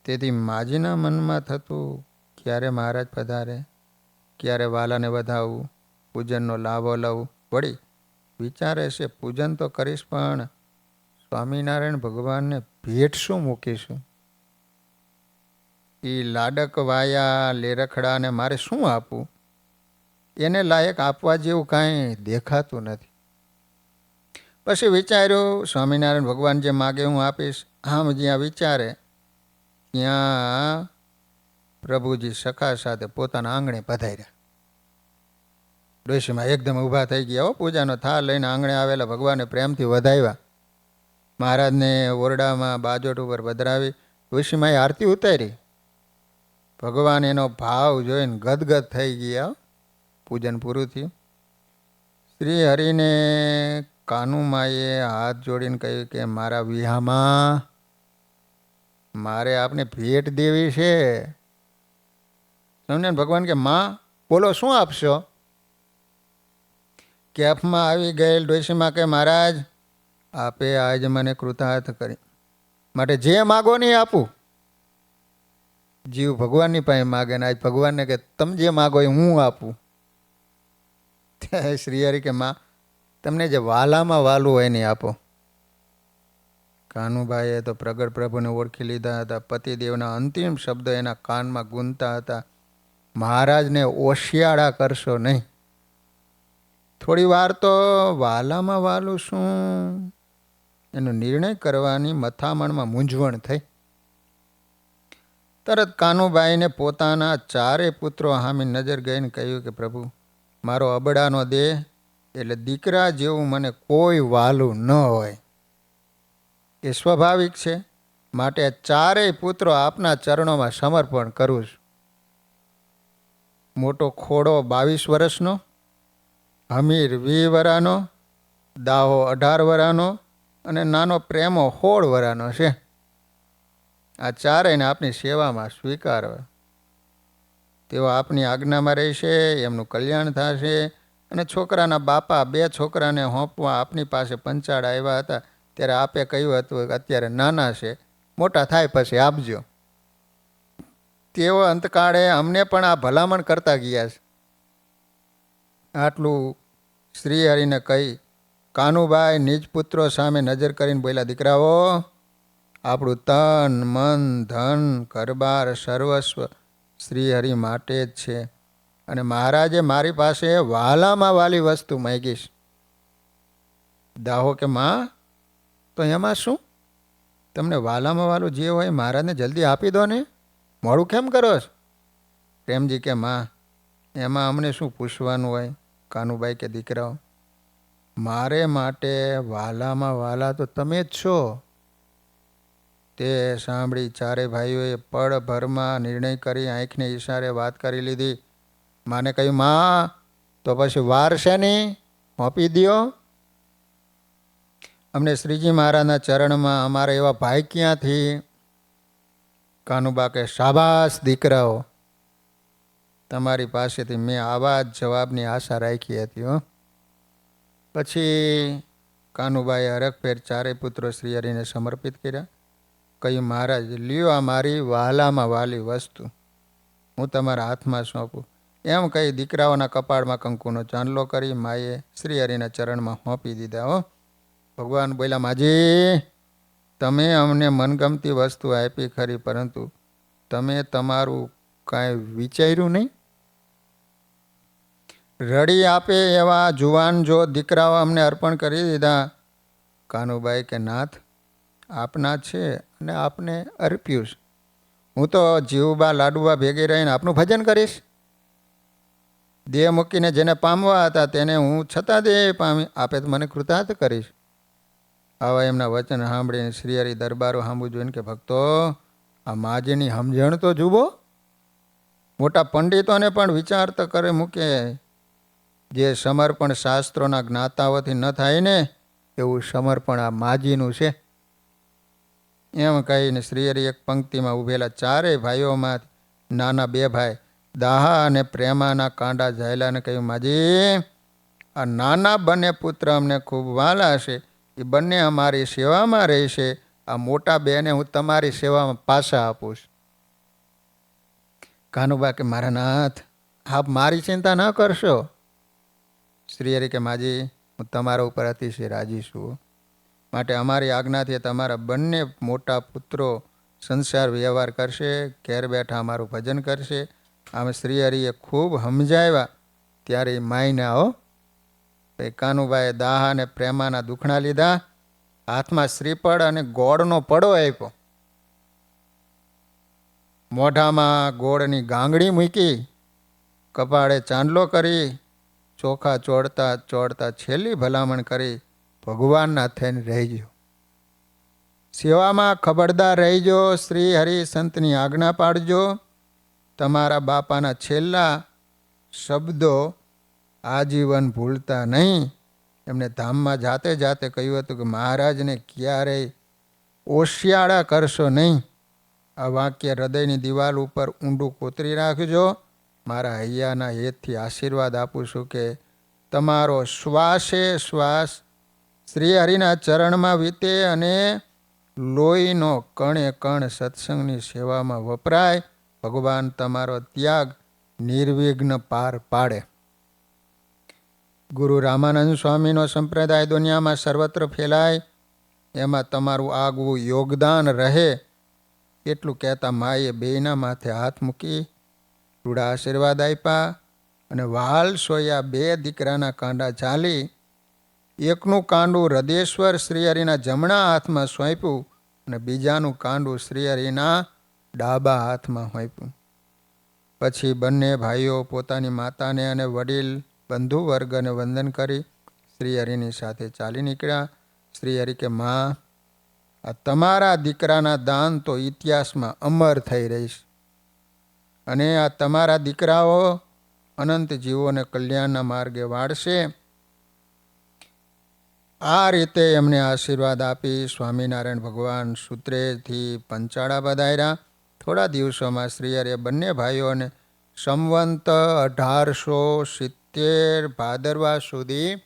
S1: તેથી માજીના મનમાં થતું, ક્યારે મહારાજ પધારે, ક્યારે વાલાને વધાવવું, પૂજનનો લાભો લઉં. વળી વિચારે છે, પૂજન તો કરીશ, પણ સ્વામિનારાયણ ભગવાનને ભેટ શું મૂકીશું? એ લાડક વાયા લેરખડાને મારે શું આપવું? એને લાયક આપવા જેવું કાંઈ દેખાતું નથી. પછી વિચાર્યું, સ્વામિનારાયણ ભગવાન જે માગે હું આપીશ. આમ જ્યાં વિચારે ત્યાં પ્રભુજી સખા સાથે પોતાના આંગણે પધાર્યા. ડોશીમાં એકદમ ઊભા થઈ ગયા. પૂજાનો થાળ લઈને આંગણે આવેલા ભગવાનને પ્રેમથી વધાવ્યા. મહારાજને ઓરડામાં બાજોટ ઉપર પધરાવી ડોશીમાએ આરતી ઉતારી. ભગવાન એનો ભાવ જોઈને ગદગદ થઈ ગયા. પૂજન પૂરું થયું. શ્રી હરિને કાનુમાએ હાથ જોડીને કહ્યું કે મારા વિહામાં મારે આપને ભેટ દેવી છે. સ્વામિનારાયણ ભગવાન કે માં બોલો શું આપશો? કેફમાં આવી ગયેલ ડોશીમાં કે મહારાજ આપે આજ મને કૃતાર્થ કરી, માટે જે માગો નહીં આપું. જીવ ભગવાનની પાસે માગે ને આજ ભગવાનને કે તમે જે માગો એ હું આપું. શ્રીહરિ કે માં તમને જે વાલામાં વાલું હોય નહીં આપો. કાનુભાઈએ તો પ્રગટ પ્રભુને ઓળખી લીધા હતા. પતિદેવના અંતિમ શબ્દો એના કાનમાં ગુંજતા હતા, મહારાજને ઓશિયાળા કરશો નહીં. થોડી વાર તો વાલામાં વાલું શું એનો નિર્ણય કરવાની મથામણમાં મૂંઝવણ થઈ. તરત કાનુભાઈને પોતાના ચારે પુત્રો સામે નજર ગઈને કહ્યું કે પ્રભુ, મારો અબડાનો દેહ એટલે દીકરા જેવું મને કોઈ વાલું ન હોય. એ સ્વાભાવિક છે, માટે ચારેય પુત્રો આપના ચરણોમાં સમર્પણ કરું છું. મોટો ખોડો 22 વર્ષનો, હમીર 20 વરાનો, દાહો 18 વરાનો અને નાનો પ્રેમો 16 વરાનો છે. આ ચારેયને આપની સેવામાં સ્વીકારવા. તેઓ આપની આજ્ઞામાં રહેશે, એમનું કલ્યાણ થશે અને છોકરાના બાપા 2 છોકરાને હોંપવા આપની પાસે પંચાળ આવ્યા હતા ત્યારે આપે કહ્યું હતું કે અત્યારે નાના છે, મોટા થાય પછી આપજો. તેઓ અંતકાળે અમને પણ આ ભલામણ કરતા ગયા છે. આટલું શ્રીહરિને કહી કાનુબાઈ નિજ પુત્રો સામે નજર કરીને બોલ્યા, દીકરાઓ, આપણું તન મન ધન ઘરબાર સર્વસ્વ શ્રીહરિ માટે જ છે અને મહારાજે મારી પાસે વાલામાં વાલી વસ્તુ માંગીશ. દાહો કે માં, તો એમાં શું? તમને વાલામાં વાલું જે હોય મહારાજને જલ્દી આપી દો ને, મોડું કેમ કરો છો? પ્રેમજી કે માં, એમાં અમને શું પૂછવાનું હોય? કાનુબાઈ કે દીકરાઓ, મારે માટે વાલામાં વાલા તો તમે જ છો. તે સાંભળી ચારે ભાઈઓએ પળભરમાં નિર્ણય કરી આંખને ઈશારે વાત કરી લીધી. માને કહ્યું, માં તો પછી વાર છે નહીં, હોંપી દ્યો. અમને શ્રીજી મહારાજના ચરણમાં અમારા એવા ભાઈ ક્યાંથી? કાનુબા કે શાબાશ દીકરાઓ, તમારી પાસેથી મેં આવા જ જવાબની આશા રાખી હતી હો. પછી કાનુબાએ હરખભેર ચારેય પુત્રો શ્રીહરિને સમર્પિત કર્યા. કહ્યું, મહારાજ લ્યો આ મારી વહાલામાં વાલી વસ્તુ, હું તમારા હાથમાં સોંપું. એમ કહી દીકરાઓના કપાળમાં કંકુનો ચાંદલો કરી માએ શ્રીહરિના ચરણમાં હોંપી દીધા હો. ભગવાન બોલ્યા, માજી, તમે અમને મનગમતી વસ્તુ આપી ખરી, પરંતુ તમે તમારું કાંઈ વિચાર્યું નહીં. રડી આપે એવા જુવાન જો દીકરાઓ અમને અર્પણ કરી દીધા. કાનુબાઈ કે નાથ, આપના છે અને આપને અર્પ્યું છે. હું તો જીવબા લાડુબા ભેગી રહીને આપનું ભજન કરીશ. દેહ મૂકીને જેને પામવા હતા તેને હું છતાં દેહ પામી, આપે તો મને કૃતાર્થ કરીશ. આવા એમના વચન સાંભળીને શ્રીહરિ દરબારો સાંભળવું જોઈને કે ભક્તો, આ માજીની સમજણ તો જુઓ. મોટા પંડિતોને પણ વિચાર તો કરે મૂકે. જે સમર્પણ શાસ્ત્રોના જ્ઞાતાઓથી ન થાય ને એવું સમર્પણ આ માજીનું છે. એમ કહીને શ્રીહરિ એક પંક્તિમાં ઊભેલા ચારેય ભાઈઓમાં નાના 2 ભાઈ દાહા અને પ્રેમાના કાંડા ઝાયલાને કહ્યું, માજી, આ નાના બંને પુત્ર અમને ખૂબ વાલા છે, એ બંને અમારી સેવામાં રહેશે. આ મોટા 2ને હું તમારી સેવામાં પાછા આપું છું. કાનુબા કે મારા નાથ, આપ મારી ચિંતા ન કરશો. શ્રીહરિ કે માજી, હું તમારા ઉપર અતિશય રાજી છું, માટે અમારી આજ્ઞાથી તમારા બંને મોટા પુત્રો સંસાર વ્યવહાર કરશે, ઘેર બેઠા અમારું ભજન કરશે. આમ શ્રીહરિએ ખૂબ સમજાવ્યા ત્યારે માયને આવો. કાનુબાએ દાહા અને પ્રેમાના દુખણા લીધા. હાથમાં શ્રીફળ અને ગોળનો પડો આપ્યો. મોઢામાં ગોળની ગાંગડી મૂકી, કપાળે ચાંદલો કરી, ચોખા ચોળતા ચોળતા છેલ્લી ભલામણ કરી, ભગવાનના થઈને રહેજો, સેવામાં ખબરદાર રહેજો, શ્રીહરિ સંતની આજ્ઞા પાડજો. તમારા બાપાના છેલ્લા શબ્દો આજીવન ભૂલતા નહીં. એમને ધામમાં જાતે જાતે કહ્યું હતું કે મહારાજને ક્યારેય ઓશિયાળા કરશો નહીં. આ વાક્ય હૃદયની દિવાલ ઉપર ઊંડું કોતરી રાખજો. મારા હૈયાના હેતથી આશીર્વાદ આપું છું કે તમારો શ્વાસે શ્વાસ શ્રીહરિના ચરણમાં વીતે અને લોહીનો કણે કણ સત્સંગની સેવામાં વપરાય. ભગવાન તમારો ત્યાગ નિર્વિઘ્ન પાર પાડે. ગુરુ રામાનંદ સ્વામીનો સંપ્રદાય દુનિયામાં સર્વત્ર ફેલાય, એમાં તમારું આગવું યોગદાન રહે એટલું કહેતા માએ બેયના માથે હાથ મૂકી રૂડા આશીર્વાદ આપ્યા અને વાલ સોયા 2 દીકરાના કાંડા ચાલી. એકનું કાંડું હૃદેશ્વર શ્રીહરિના જમણા હાથમાં સોંપ્યું અને બીજાનું કાંડું શ્રીહરિના ડાબા હાથમાં સોંપ્યું. પછી બંને ભાઈઓ પોતાની માતાને અને વડીલ બંધુ વર્ગને વંદન કરી શ્રીહરિની સાથે ચાલી નીકળ્યા. શ્રીહરિ કે માં, આ તમારા દીકરાના દાન તો ઇતિહાસમાં અમર થઈ રહીશ અને આ તમારા દીકરાઓ અનંત જીવોને કલ્યાણના માર્ગે વાળશે. આ રીતે એમને આશીર્વાદ આપી સ્વામિનારાયણ ભગવાન સૂત્રેથી પંચાળા બધાર્યા. થોડા દિવસોમાં શ્રીહરિએ બંને ભાઈઓને સંવંત 1870 ભાદરવા સુધી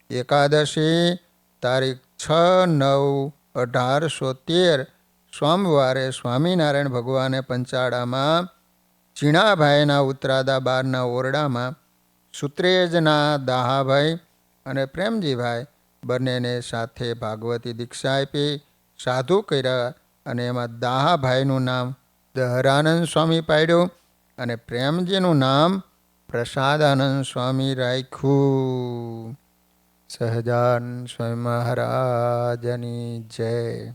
S1: એકાદશી તારીખ 6/9/1813 સોમવારે સ્વામિનારાયણ ભગવાને પંચાળામાં ચીણાભાઈના ઉત્તરાદા બારના ઓરડામાં સુત્રેજના દાહાભાઈ અને પ્રેમજીભાઈ બંનેને સાથે ભાગવતી દીક્ષા આપી, સાધુ કર્યા અને એમાં દાહાભાઈનું નામ દહરાનંદ સ્વામી પાડ્યું અને પ્રેમજીનું નામ પ્રસાદાનંદ સ્વામી રાખ્યું. સહજાનંદ સ્વામી મહારાજની જય.